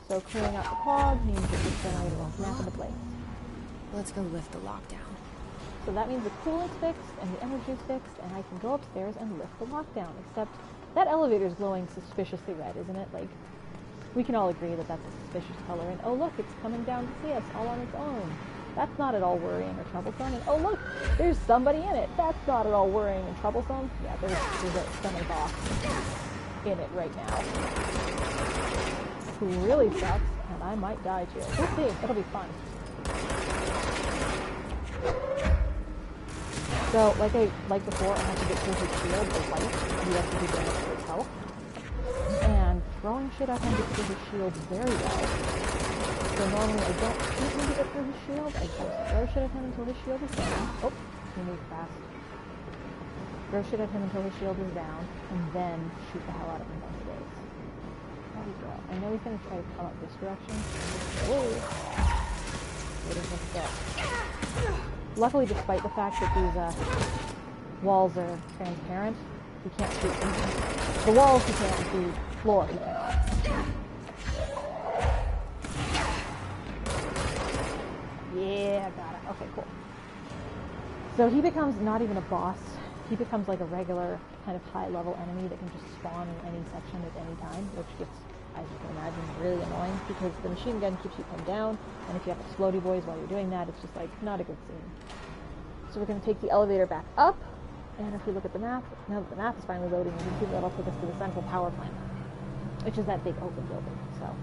So clearing out the clog means that this generator will snap into place. Let's go lift the lockdown. So that means the coolant's fixed and the energy's fixed, and I can go upstairs and lift the lockdown, except that elevator's glowing suspiciously red, isn't it? Like, we can all agree that that's a suspicious color, and oh look, it's coming down to see us all on its own. That's not at all worrying or troublesome, and oh look, there's somebody in it. That's not at all worrying and troublesome. Yeah, there's a semi-boss in it right now, who really sucks, and I might die too. We'll see, it'll be fun. So, like before, I have to get through his shield, the light, you have to do damage to his health. And throwing shit at him gets through his shield very well. So normally I don't shoot him to get through his shield, I just throw shit at him until his shield is down. Oh, he moved fast. Throw shit at him until his shield is down, and then shoot the hell out of him once it is. There we go. I know he's going to try to come up this direction. Whoa! What is this go? Luckily, despite the fact that these walls are transparent, he can't shoot them. The walls he can't, the floor he cannot. Yeah, got it. Okay, cool. So he becomes not even a boss. He becomes like a regular kind of high-level enemy that can just spawn in any section at any time, which gets, as you can imagine, really annoying because the machine gun keeps you pinned down, and if you have explodey boys while you're doing that, it's just like not a good scene. So we're going to take the elevator back up, and if we look at the map, now that the map is finally loading, you can see that it'll take us to the central power plant, which is that big open building. So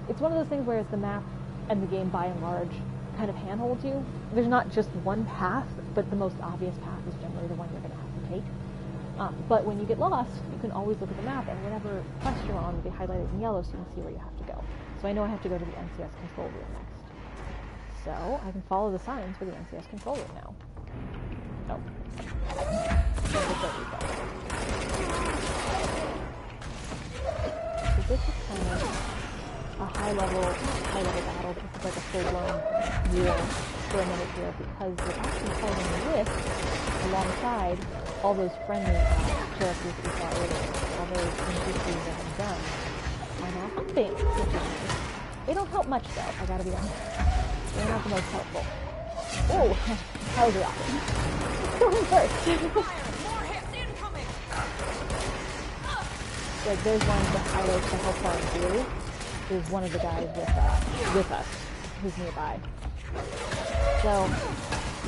it's one of those things where the map and the game, by and large, kind of handholds you. There's not just one path, but the most obvious path is generally the one you're going to have to take. But when you get lost, you can always look at the map, and whatever quest you're on will be highlighted in yellow so you can see where you have to go. So I know I have to go to the NCS control room next. So I can follow the signs for the NCS control room now. Oh. So this is kind of a high-level battle. This is like a full-blown war for a minute here because we're actually fighting with, alongside, all those friendly characters that we saw earlier. All those NPCs that have done are now helping, which is nice. They don't help much, though, I gotta be honest. They're not the most helpful. Oh, that was awesome. Going first. More hits incoming! Like, there's one that highlights how far through. There's one of the guys with us who's nearby. So,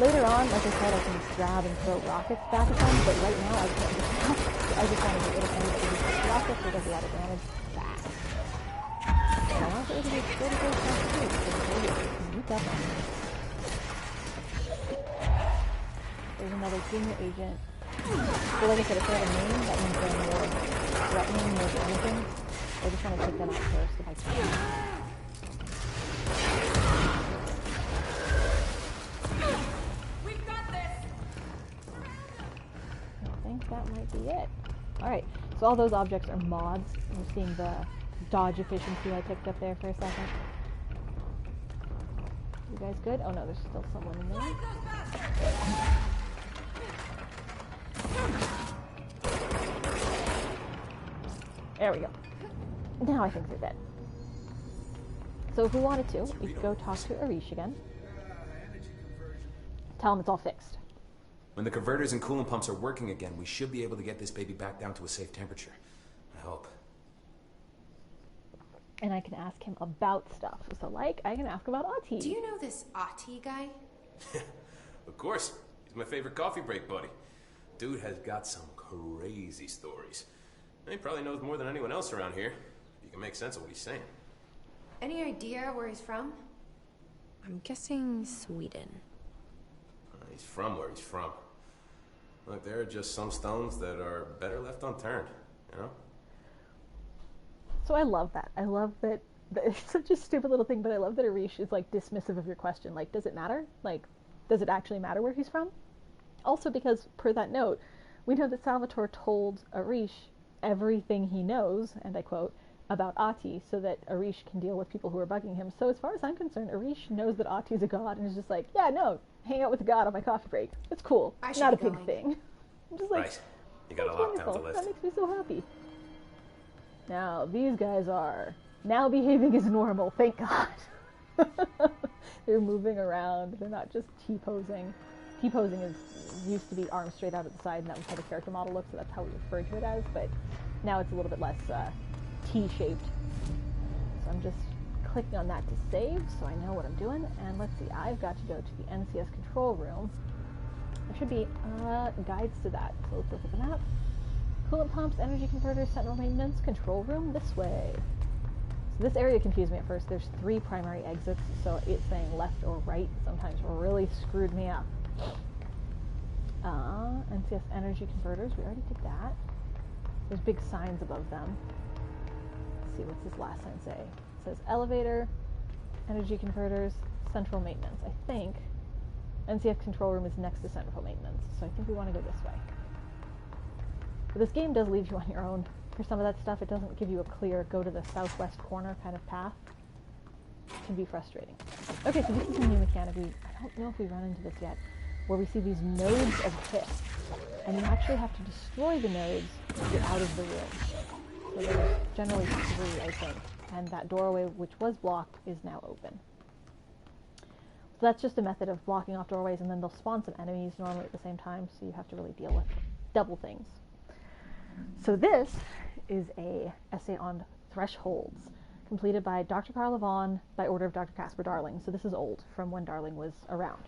later on, like I said, I can grab and throw rockets back at them, but right now I can't do that. I just want to get rid of anything with rockets that does a lot of damage fast. And I want it to be pretty good fast too, because they sneak up on me. There's another junior agent. So like I said, if they have a name, that means they're more threatening more than anything. I just want to take them out first if I can. We've got this! I think that might be it. Alright, so all those objects are mods. You're seeing the dodge efficiency I picked up there for a second. You guys good? Oh no, there's still someone in there. There we go. Now I think they're dead. So if we wanted to, we could go talk to Arish again. Tell him it's all fixed. When the converters and coolant pumps are working again, we should be able to get this baby back down to a safe temperature. I hope. And I can ask him about stuff. So like, I can ask about Ati. Do you know this Ati guy? Of course. He's my favorite coffee break buddy. Dude has got some crazy stories. He probably knows more than anyone else around here. You can make sense of what he's saying. Any idea where he's from? I'm guessing Sweden. He's from where he's from. Look, there are just some stones that are better left unturned, you know? So I love that. I love that it's such a stupid little thing, but I love that Arish is like dismissive of your question. Like, does it matter? Like, does it actually matter where he's from? Also because, per that note, we know that Salvatore told Arish everything he knows, and I quote, about Ati, so that Arish can deal with people who are bugging him. So as far as I'm concerned, Arish knows that Ati's a god, and is just like, yeah, no, hang out with the god on my coffee break. It's cool. I should Not a be big going. thing. I'm just like, Right. You got a that's lockdown to wonderful. lift. That makes me so happy. Now, these guys are now behaving as normal, thank God. They're moving around. They're not just T-posing. T-posing used to be arms straight out at the side, and that was how the character model looked, so that's how we referred to it as, but now it's a little bit less T-shaped. So I'm just clicking on that to save, so I know what I'm doing, and let's see, I've got to go to the NCS control room. There should be guides to that, so let's look at the map. Coolant pumps, energy converters, sentinel maintenance, control room this way. So this area confused me at first. There's 3 primary exits, so it's saying left or right sometimes really screwed me up. NCS energy converters, we already did that. There's big signs above them. Let's see, what's this last sign say? It says elevator, energy converters, central maintenance. I think NCS control room is next to central maintenance, so I think we want to go this way. But this game does leave you on your own for some of that stuff. It doesn't give you a clear go to the southwest corner kind of path. It can be frustrating. Okay, so this is a new mechanic. I don't know if we run into this yet, where we see these nodes of pit, and you actually have to destroy the nodes to get out of the room. So there's generally 3, I think, and that doorway, which was blocked, is now open. So that's just a method of blocking off doorways, and then they'll spawn some enemies normally at the same time, so you have to really deal with double things. So this is a essay on thresholds, completed by Dr. Carl Levon by order of Dr. Casper Darling. So this is old, from when Darling was around.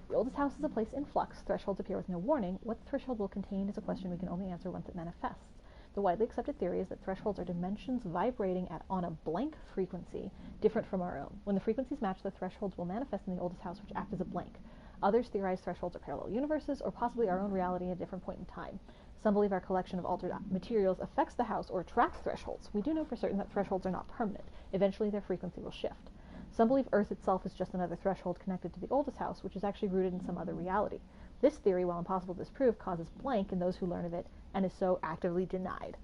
The oldest house is a place in flux. Thresholds appear with no warning. What the threshold will contain is a question we can only answer once it manifests. The widely accepted theory is that thresholds are dimensions vibrating on a blank frequency, different from our own. When the frequencies match, the thresholds will manifest in the oldest house, which act as a blank. Others theorize thresholds are parallel universes, or possibly our own reality at a different point in time. Some believe our collection of altered materials affects the house or attracts thresholds. We do know for certain that thresholds are not permanent. Eventually their frequency will shift. Some believe Earth itself is just another threshold connected to the oldest house, which is actually rooted in some other reality. This theory, while impossible to disprove, causes blank in those who learn of it, and is so actively denied.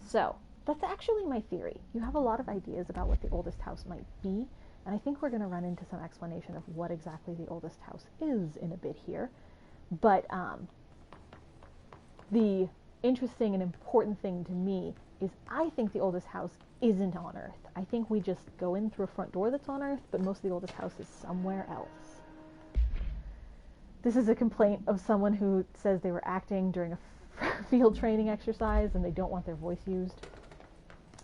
So, That's actually my theory. You have a lot of ideas about what the oldest house might be, and I think we're going to run into some explanation of what exactly the oldest house is in a bit here. But the interesting and important thing to me is I think the oldest house isn't on Earth. I think we just go in through a front door that's on Earth, but most of the oldest house is somewhere else. This is a complaint of someone who says they were acting during a field training exercise and they don't want their voice used.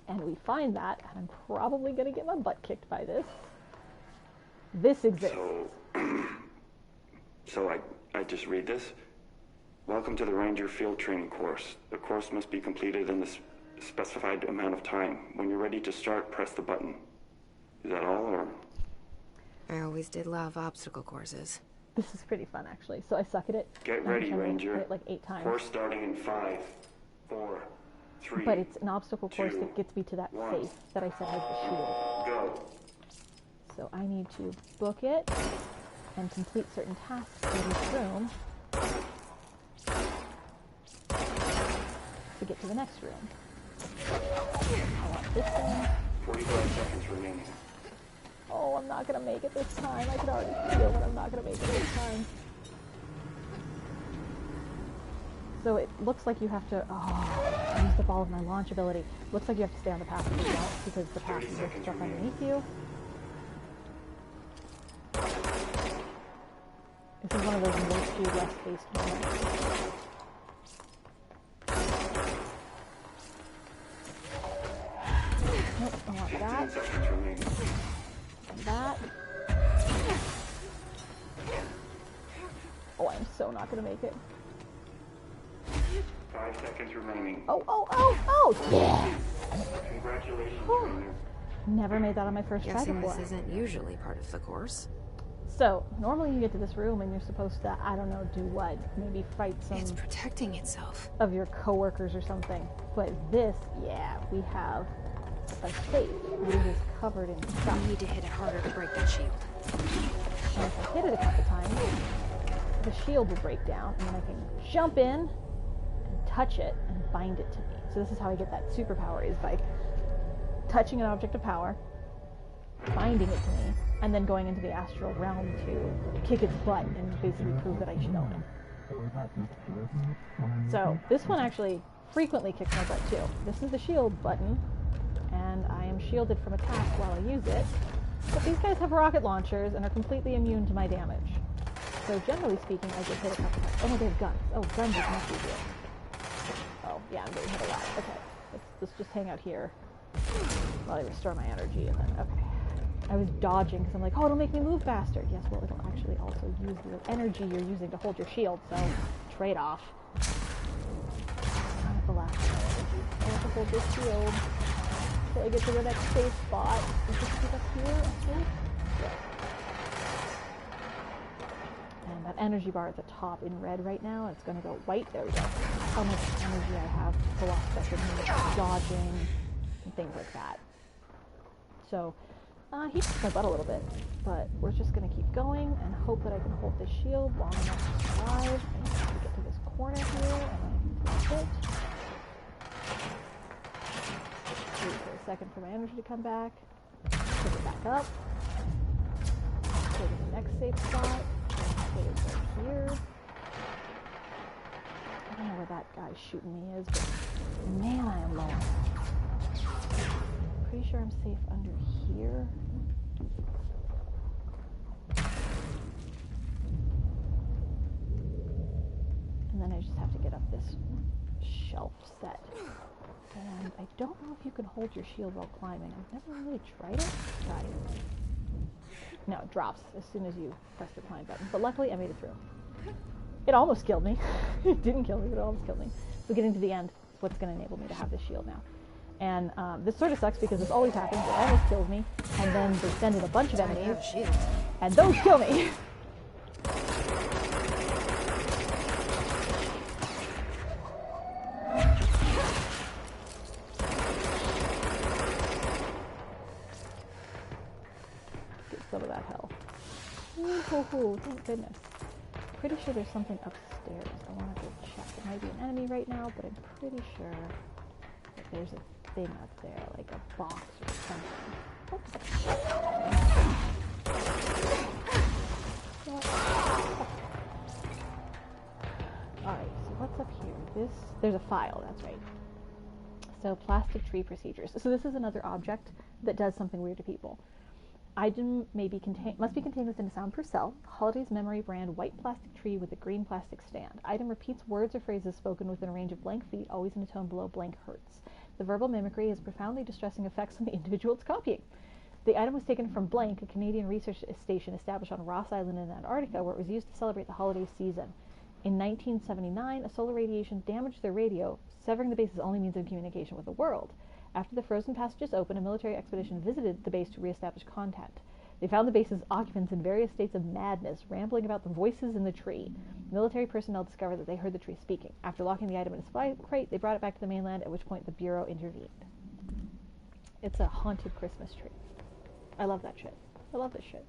And we find that, and I'm probably going to get my butt kicked by this. This exists. So I just read this. Welcome to the Ranger Field Training course. The course must be completed in the specified amount of time. When you're ready to start, press the button. Is that all, or? I always did love obstacle courses. This is pretty fun, actually. So I suck at it. Get ready, Ranger. Hit it like 8 times. Course starting in 5, 4, 3. But it's an obstacle course 2, that gets me to that 1. safe that I said has the shield. Go. So I need to book it and complete certain tasks in this room to get to the next room. I want this thing. 45 seconds remaining. Oh, I'm not going to make it this time. I can already feel that I'm not going to make it this time. So it looks like you have to... Oh, I used up all of my launch ability. Looks like you have to stay on the path if you don't, because the path is with stuff underneath you. This is one of those more speed, less paced moments. Nope, I want 15 that. seconds remaining. And that. Oh, I'm so not gonna make it. 5 seconds remaining. Oh, yeah! Congratulations, Whew. Ranger. Never made that on my first try Guessing before. this isn't usually part of the course. So, normally you get to this room and you're supposed to, I don't know, do what? Maybe fight some It's protecting itself. of your coworkers or something. But this, yeah, we have a safe, and it is covered in stuff. You need to hit it harder to break that shield. And if I hit it a couple times, the shield will break down, and then I can jump in and touch it and bind it to me. So this is how I get that superpower, is by touching an object of power, binding it to me, and then going into the astral realm to kick its butt and basically prove that I should own it. So this one actually frequently kicks my butt too. This is the shield button, and I am shielded from attack while I use it. But these guys have rocket launchers and are completely immune to my damage. So generally speaking, I get hit a couple times. Oh no, they have guns. Oh, guns is much easier. Oh, yeah, I'm getting hit a lot. Okay, let's just hang out here while I restore my energy, and then, okay. I was dodging because I'm like, oh, it'll make me move faster. Yes, well, it'll actually also use the energy you're using to hold your shield, so trade-off. I have the last energy. I have to hold this shield until I get to the next safe spot. Is this up here, I think? Yeah. And that energy bar at the top in red right now, it's going to go white. There we go. How much energy I have to pull off stuff with me, dodging, and things like that. So, he kicks my butt a little bit, but we're just going to keep going and hope that I can hold this shield long enough to survive. I just have to get to this corner here, and then press it. Wait for a second for my energy to come back. Pick it back up. Go to the next safe spot. Put it right here. I don't know where that guy shooting me is, but man, I am low. Pretty sure I'm safe under here. And then I just have to get up this shelf set. And I don't know if you can hold your shield while climbing. I've never really tried it. Try it. No, it drops as soon as you press the climb button. But luckily, I made it through. It almost killed me. It didn't kill me, but it almost killed me. So getting to the end is what's going to enable me to have this shield now. And this sort of sucks because this always happens. It almost kills me. And then they send in a bunch of enemies. And those kill me. Get some of that hell. Ooh, thank goodness. Pretty sure there's something upstairs. I want to go check. It might be an enemy right now, but I'm pretty sure that there's a thing up there, like a box or something. Alright, so what's up here? There's a file, that's right. So, plastic tree procedures. So this is another object that does something weird to people. Item must be contained within a sound per cell. Holiday's memory brand white plastic tree with a green plastic stand. Item repeats words or phrases spoken within a range of blank feet, always in a tone below blank hertz. The verbal mimicry has profoundly distressing effects on the individual it's copying. The item was taken from Blank, a Canadian research station established on Ross Island in Antarctica, where it was used to celebrate the holiday season. In 1979, a solar radiation damaged their radio, severing the base's only means of communication with the world. After the frozen passages opened, a military expedition visited the base to reestablish contact. They found the base's occupants in various states of madness, rambling about the voices in the tree. Military personnel discovered that they heard the tree speaking. After locking the item in a spy crate, they brought it back to the mainland, at which point the Bureau intervened. It's a haunted Christmas tree. I love that shit. I love this shit.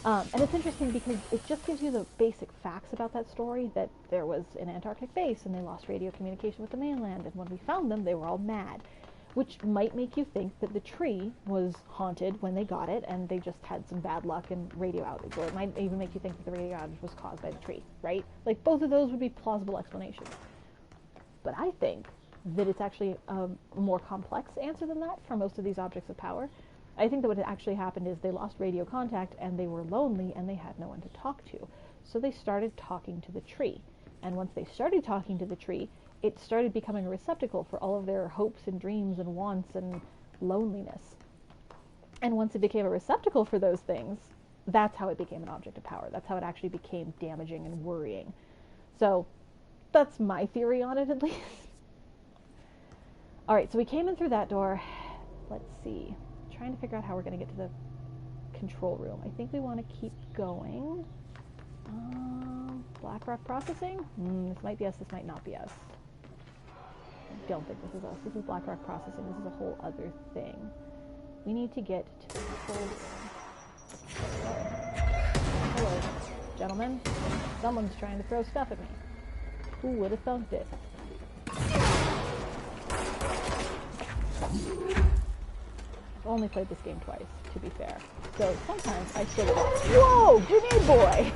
And it's interesting because it just gives you the basic facts about that story, that there was an Antarctic base and they lost radio communication with the mainland, and when we found them, they were all mad. Which might make you think that the tree was haunted when they got it and they just had some bad luck and radio outage. Or it might even make you think that the radio outage was caused by the tree, right? Like, both of those would be plausible explanations. But I think that it's actually a more complex answer than that for most of these objects of power. I think that what actually happened is they lost radio contact and they were lonely and they had no one to talk to. So they started talking to the tree. And once they started talking to the tree, it started becoming a receptacle for all of their hopes and dreams and wants and loneliness. And once it became a receptacle for those things, that's how it became an object of power. That's how it actually became damaging and worrying. So that's my theory on it, at least. Alright, so we came in through that door. Let's see. I'm trying to figure out how we're going to get to the control room. I think we want to keep going. Blackrock processing? This might be us, this might not be us. I don't think this is us. This is Blackrock processing. This is a whole other thing. We need to get to the control room. Hello, gentlemen. Someone's trying to throw stuff at me. Who would have thunked it? I've only played this game twice, to be fair. So sometimes I still go, whoa, grenade boy!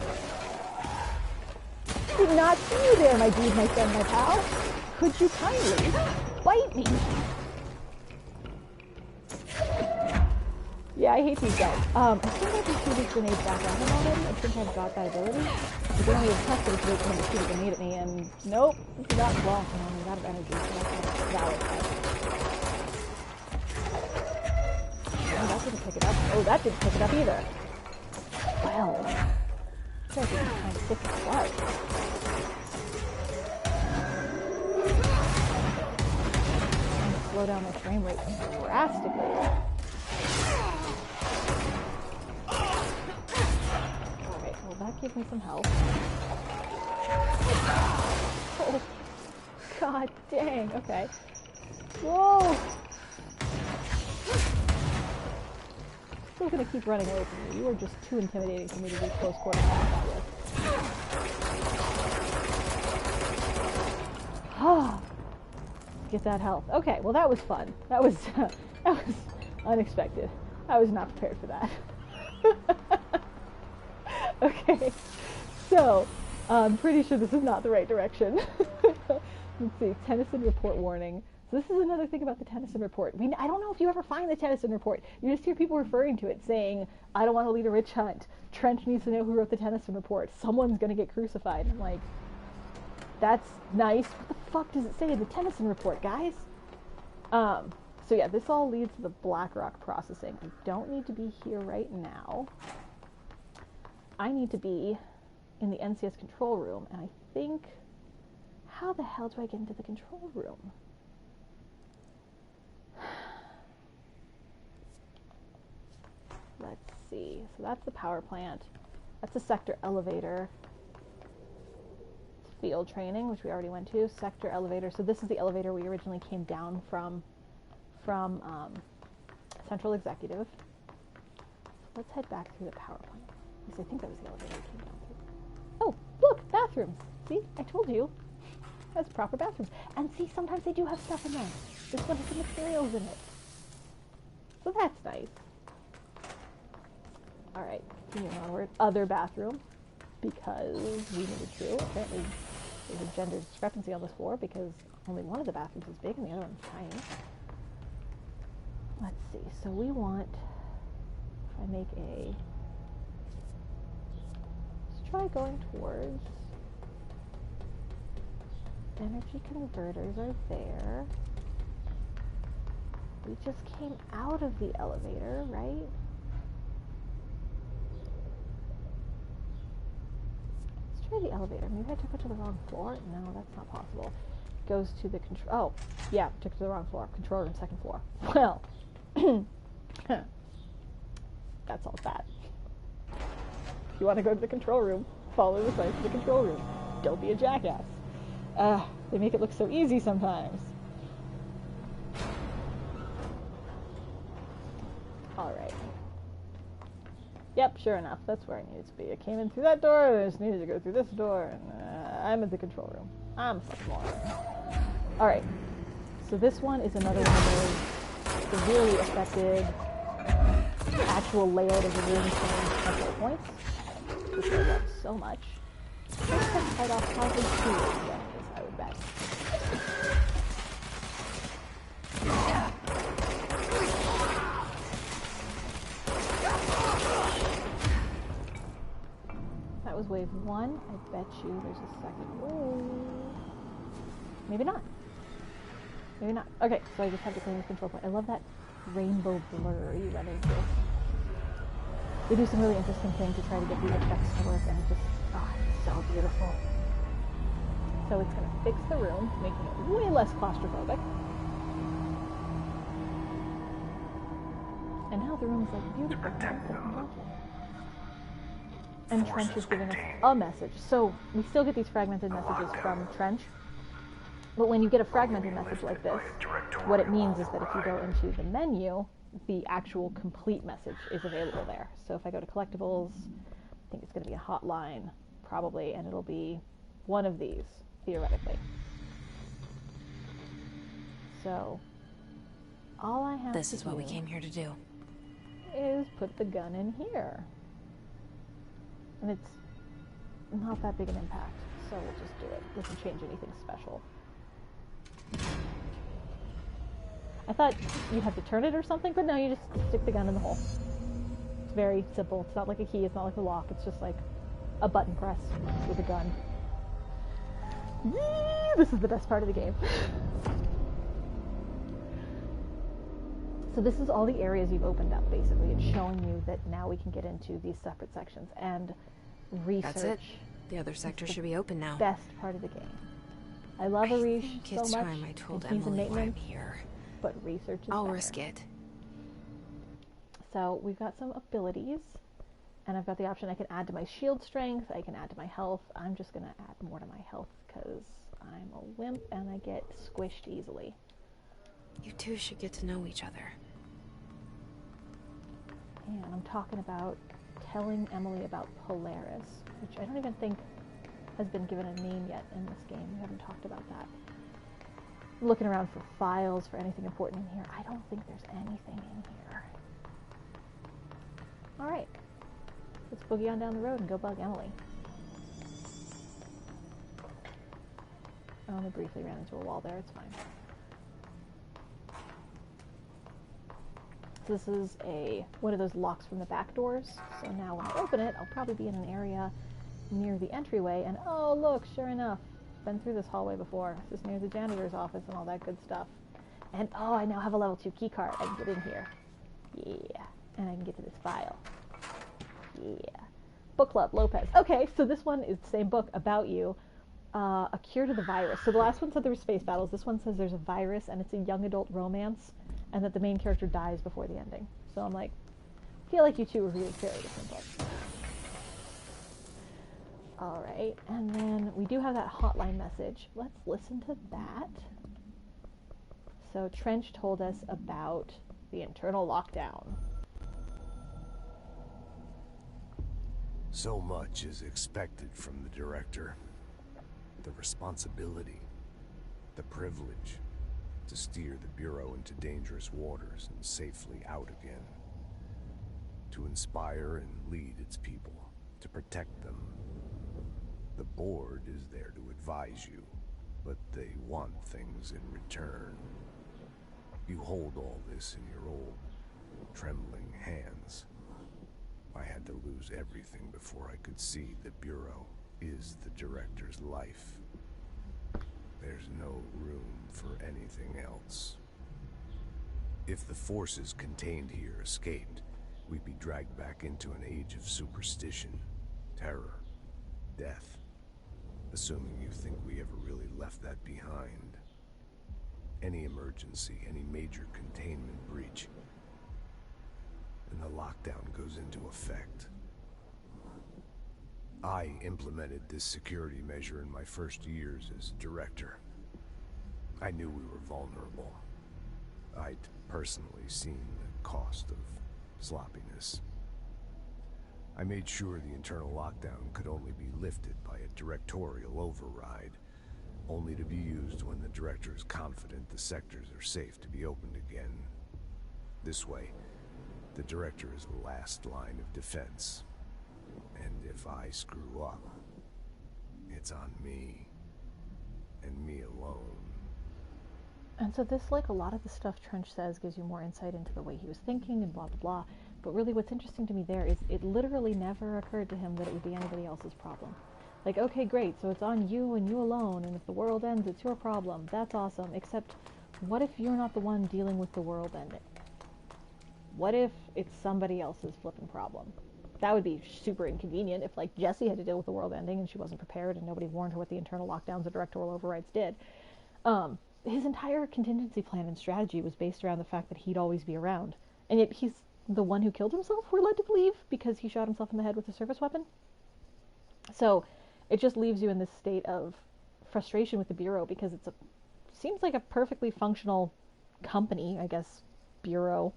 Did not see you there, my dude, my friend, my pal. Could you kindly bite me? Yeah, I hate these guys. I think I can shoot these grenades back at him already. I think I've got that ability. But then we have tested it to wait for him to shoot a grenade at me, and nope, it's got well, I'm out of energy, so that's valid. Oh, that didn't pick it up. Oh, that didn't pick it up either. Well, this guy's just trying to kick his butt. Slow down my frame rate drastically. Alright, well that gives me some health. Oh, god dang, okay. Whoa! Still gonna keep running away from you. You are just too intimidating for me to do close quarter combat with. Ah! Get that health. Okay, well that was fun. That was unexpected. I was not prepared for that. Okay, so I'm pretty sure this is not the right direction. Let's see, Tennyson report warning. So this is another thing about the Tennyson report. I don't know if you ever find the Tennyson report. You just hear people referring to it saying, I don't want to lead a witch hunt. Trench needs to know who wrote the Tennyson report. Someone's going to get crucified. I'm like, that's nice. What the fuck does it say in the Tennyson report, guys? So yeah, this all leads to the Blackrock processing. I don't need to be here right now. I need to be in the NCS control room, and I think, how the hell do I get into the control room? Let's see. So that's the power plant. That's the sector elevator. Field training, which we already went to. Sector elevator. So this is the elevator we originally came down from Central Executive. So let's head back through the power plant. At least I think that was the elevator we came down through. Oh, look, bathrooms. See, I told you. has proper bathrooms. And see, sometimes they do have stuff in there. This one has some materials in it. So that's nice. Alright, continuing onward. Other bathroom. Because we needed to. Apparently there's a gender discrepancy on this floor because only one of the bathrooms is big and the other one's tiny. Let's see. So we want, if I make a, let's try going towards, energy converters are there. We just came out of the elevator, right? Let's try the elevator. Maybe I took it to the wrong floor? No, that's not possible. Goes to the control. Oh, yeah, took it to the wrong floor. Control room, second floor. Well, that's all bad. If you want to go to the control room, follow the signs to the control room. Don't be a jackass. They make it look so easy sometimes. Alright. Yep, sure enough, that's where I needed to be. I came in through that door, and I just needed to go through this door, and I'm at the control room. I'm fucking moron. Alright. So this one is another one of those severely affected actual layout of the room change control points, which I love so much. Let's just fight off probably 2 of the enemies, I would bet. That was wave 1. I bet you there's a second wave. Maybe not. Maybe not. Okay, so I just have to clean this control point. I love that rainbow blur you run into. They do some really interesting things to try to get the effects to work, and it just, oh, it's so beautiful. So it's going to fix the room, making it way less claustrophobic. And now the room is like beautiful. And Trench is giving us a message. So we still get these fragmented messages from Trench. But when you get a fragmented message like this, what it means is that if you go into the menu, the actual complete message is available there. So if I go to collectibles, I think it's going to be a hotline, probably, and it'll be one of these, theoretically. So all I have This to is what we came here to do. Is put the gun in here. And it's not that big an impact, so we'll just do it. It doesn't change anything special. I thought you'd have to turn it or something, but no, you just stick the gun in the hole. It's very simple. It's not like a key, it's not like a lock, it's just like a button press with a gun. Yee! This is the best part of the game. So this is all the areas you've opened up, basically. It's showing you that now we can get into these separate sections and research. That's it. The other sector should be open now. Best part of the game. I love Arish so much. It's time I told and he's in Emily why I'm maintenance, here. but research is I'll better. risk it. So we've got some abilities, and I've got the option I can add to my shield strength, I can add to my health. I'm just going to add more to my health because I'm a wimp and I get squished easily. You two should get to know each other. And I'm talking about telling Emily about Polaris, which I don't even think has been given a name yet in this game. We haven't talked about that. I'm looking around for files, for anything important in here. I don't think there's anything in here. Alright. Let's boogie on down the road and go bug Emily. I only briefly ran into a wall there, it's fine. This is one of those locks from the back doors, so now when I open it, I'll probably be in an area near the entryway, and oh look, sure enough, been through this hallway before. This is near the janitor's office and all that good stuff. And oh, I now have a level 2 key card. I can get in here. Yeah. And I can get to this file. Yeah. Book Club, Lopez. Okay, so this one is the same book about you. A Cure to the Virus. So the last one said there were space battles. This one says there's a virus, and it's a young adult romance, and that the main character dies before the ending. So I'm like, I feel like you two are really very different books. Alright, and then we do have that hotline message. Let's listen to that. So Trench told us about the internal lockdown. So much is expected from the director. The responsibility, The privilege to steer the Bureau into dangerous waters and safely out again. To inspire and lead its people, to protect them. The board is there to advise you, but they want things in return. You hold all this in your old, trembling hands. I had to lose everything before I could see the Bureau is the Director's life. There's no room for anything else. If the forces contained here escaped, we'd be dragged back into an age of superstition, terror, death. Assuming you think we ever really left that behind. Any emergency, any major containment breach, and the lockdown goes into effect. I implemented this security measure in my first years as director. I knew we were vulnerable. I'd personally seen the cost of sloppiness. I made sure the internal lockdown could only be lifted by a directorial override, only to be used when the director is confident the sectors are safe to be opened again. This way, the director is the last line of defense. And if I screw up, it's on me. And me alone. And so this, like a lot of the stuff Trench says, gives you more insight into the way he was thinking and blah, blah, blah. But really what's interesting to me there is it literally never occurred to him that it would be anybody else's problem. Like, okay, great, so it's on you and you alone, and if the world ends, it's your problem. That's awesome. Except, what if you're not the one dealing with the world ending? What if it's somebody else's flipping problem? That would be super inconvenient if, like, Jessie had to deal with the world ending and she wasn't prepared and nobody warned her what the internal lockdowns and directorial overrides did. His entire contingency plan and strategy was based around the fact that he'd always be around. And yet he's the one who killed himself, we're led to believe, because he shot himself in the head with a service weapon. So it just leaves you in this state of frustration with the Bureau, because seems like a perfectly functional company, I guess, Bureau,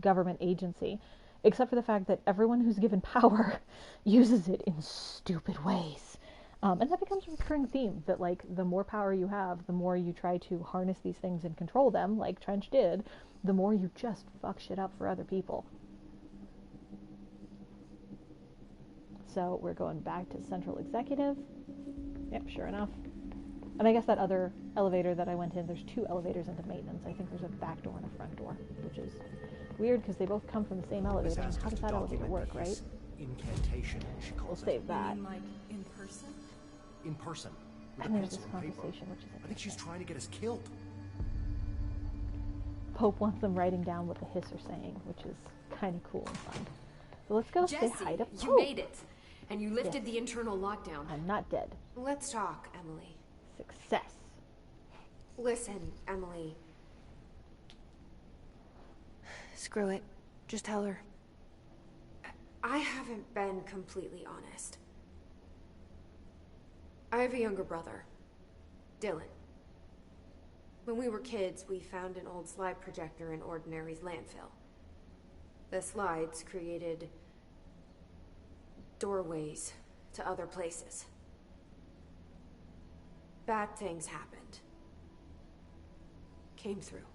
government agency, except for the fact that everyone who's given power uses it in stupid ways. And that becomes a recurring theme, that, like, the more power you have, the more you try to harness these things and control them, like Trench did, the more you just fuck shit up for other people. So we're going back to Central Executive. Yep, sure enough. And I guess that other elevator that I went in, there's two elevators into maintenance. I think there's a back door and a front door, which is weird because they both come from the same elevator. And how does that elevator work, right? Incantation, she calls We'll save that. You mean, like, in person? In person. With And a there's pencil this and paper. conversation, which is I think she's trying to get us killed. Pope wants them writing down what the Hiss are saying, which is kind of cool and fun. So let's go say hi to Pope. You made it. And you lifted the internal lockdown. I'm not dead. Let's talk, Emily. Success. Listen, Emily. Screw it. Just tell her. I haven't been completely honest. I have a younger brother, Dylan. When we were kids, we found an old slide projector in Ordinary's landfill. The slides created doorways to other places. Bad things happened. Came through.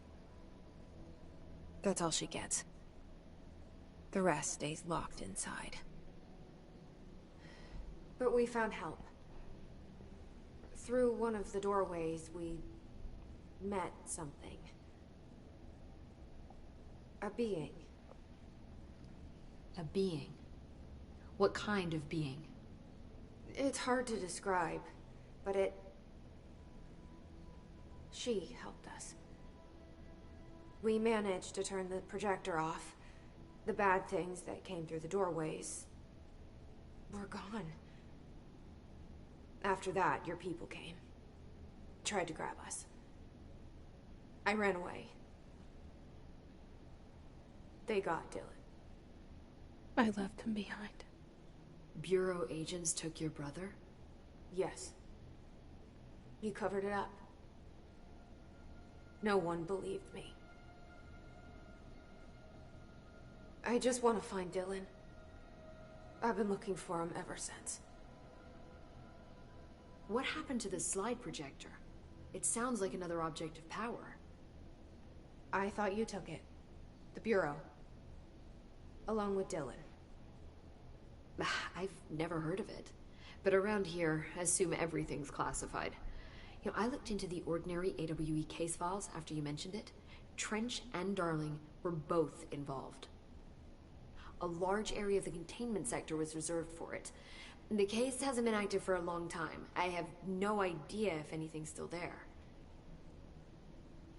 That's all she gets. The rest stays locked inside. But we found help. Through one of the doorways, we met something. A being. A being? What kind of being? It's hard to describe, but she helped us. We managed to turn the projector off. The bad things that came through the doorways were gone. After that, your people came. Tried to grab us. I ran away. They got Dylan. I left him behind. Bureau agents took your brother? Yes. You covered it up. No one believed me. I just want to find Dylan. I've been looking for him ever since. What happened to the slide projector? It sounds like another object of power. I thought you took it. The Bureau. Along with Dylan. I've never heard of it. But around here, I assume everything's classified. You know, I looked into the ordinary AWE case files after you mentioned it. Trench and Darling were both involved. A large area of the containment sector was reserved for it. The case hasn't been active for a long time. I have no idea if anything's still there.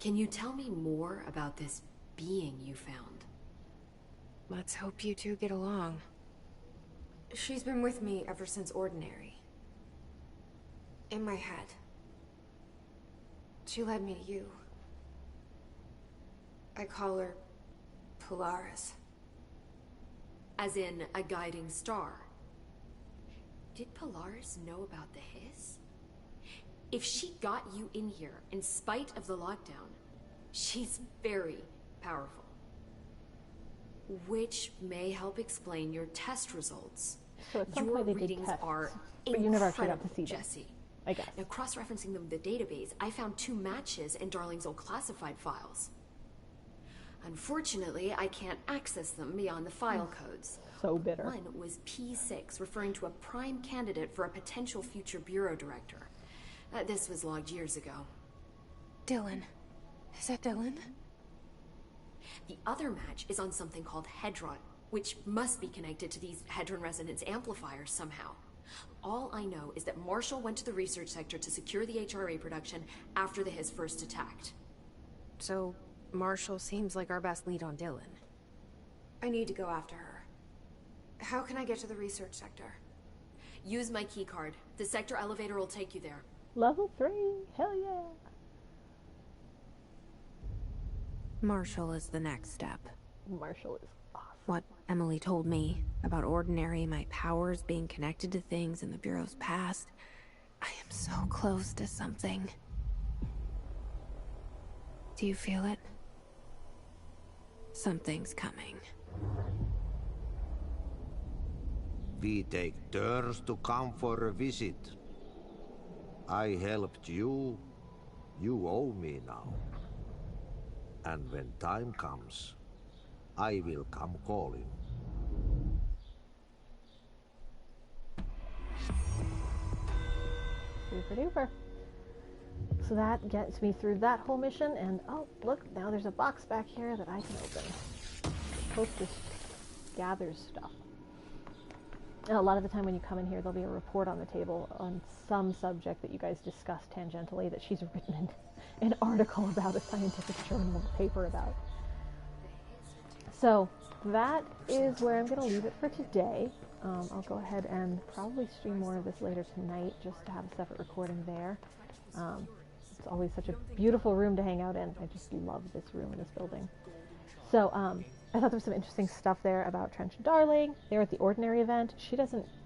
Can you tell me more about this being you found? Let's hope you two get along. She's been with me ever since Ordinary. In my head. She led me to you. I call her Polaris. As in a guiding star. Did Polaris know about the hiss? If she got you in here in spite of the lockdown, she's very powerful. Which may help explain your test results. So at some your point they did readings tests, are but you never actually got to incredible, see them, Jesse. I guess. Now, cross-referencing them with the database, I found 2 matches in Darling's old classified files. Unfortunately, I can't access them beyond the file codes. So bitter. One was P6, referring to a prime candidate for a potential future bureau director. This was logged years ago. Dylan. Is that Dylan? The other match is on something called Hedron, which must be connected to these Hedron resonance amplifiers somehow. All I know is that Marshall went to the research sector to secure the HRA production after the Hiss first attacked. So, Marshall seems like our best lead on Dylan. I need to go after her. How can I get to the research sector? Use my keycard. The sector elevator will take you there. Level 3, hell yeah. Marshall is the next step. Marshall is awesome. What Emily told me about Ordinary, my powers being connected to things in the Bureau's past. I am so close to something. Do you feel it? Something's coming. We take turns to come for a visit. I helped you. You owe me now. And when time comes, I will come calling. Super duper. So that gets me through that whole mission, and oh, look, now there's a box back here that I can open. Pope just gathers stuff. And a lot of the time when you come in here, there'll be a report on the table on some subject that you guys discussed tangentially that she's written an article about, a scientific journal paper about. So that is where I'm going to leave it for today. I'll go ahead and probably stream more of this later tonight just to have a separate recording there. It's always such a beautiful room to hang out in. I just love this room in this building. So I thought there was some interesting stuff there about Trench and Darling. They were at the Ordinary event.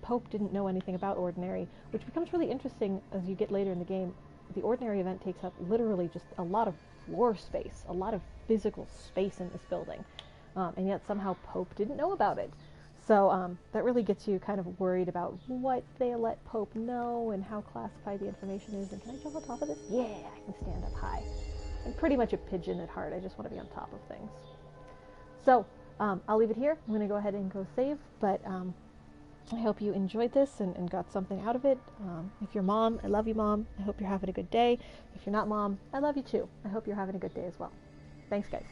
Pope didn't know anything about Ordinary, which becomes really interesting as you get later in the game. The Ordinary event takes up literally just a lot of floor space, a lot of physical space in this building. And yet somehow Pope didn't know about it. So that really gets you kind of worried about what they let Pope know and how classified the information is. And can I jump on top of this? Yeah, I can stand up high. I'm pretty much a pigeon at heart. I just want to be on top of things. So I'll leave it here. I'm going to go ahead and go save. But I hope you enjoyed this and got something out of it. If you're Mom, I love you, Mom. I hope you're having a good day. If you're not Mom, I love you too. I hope you're having a good day as well. Thanks, guys.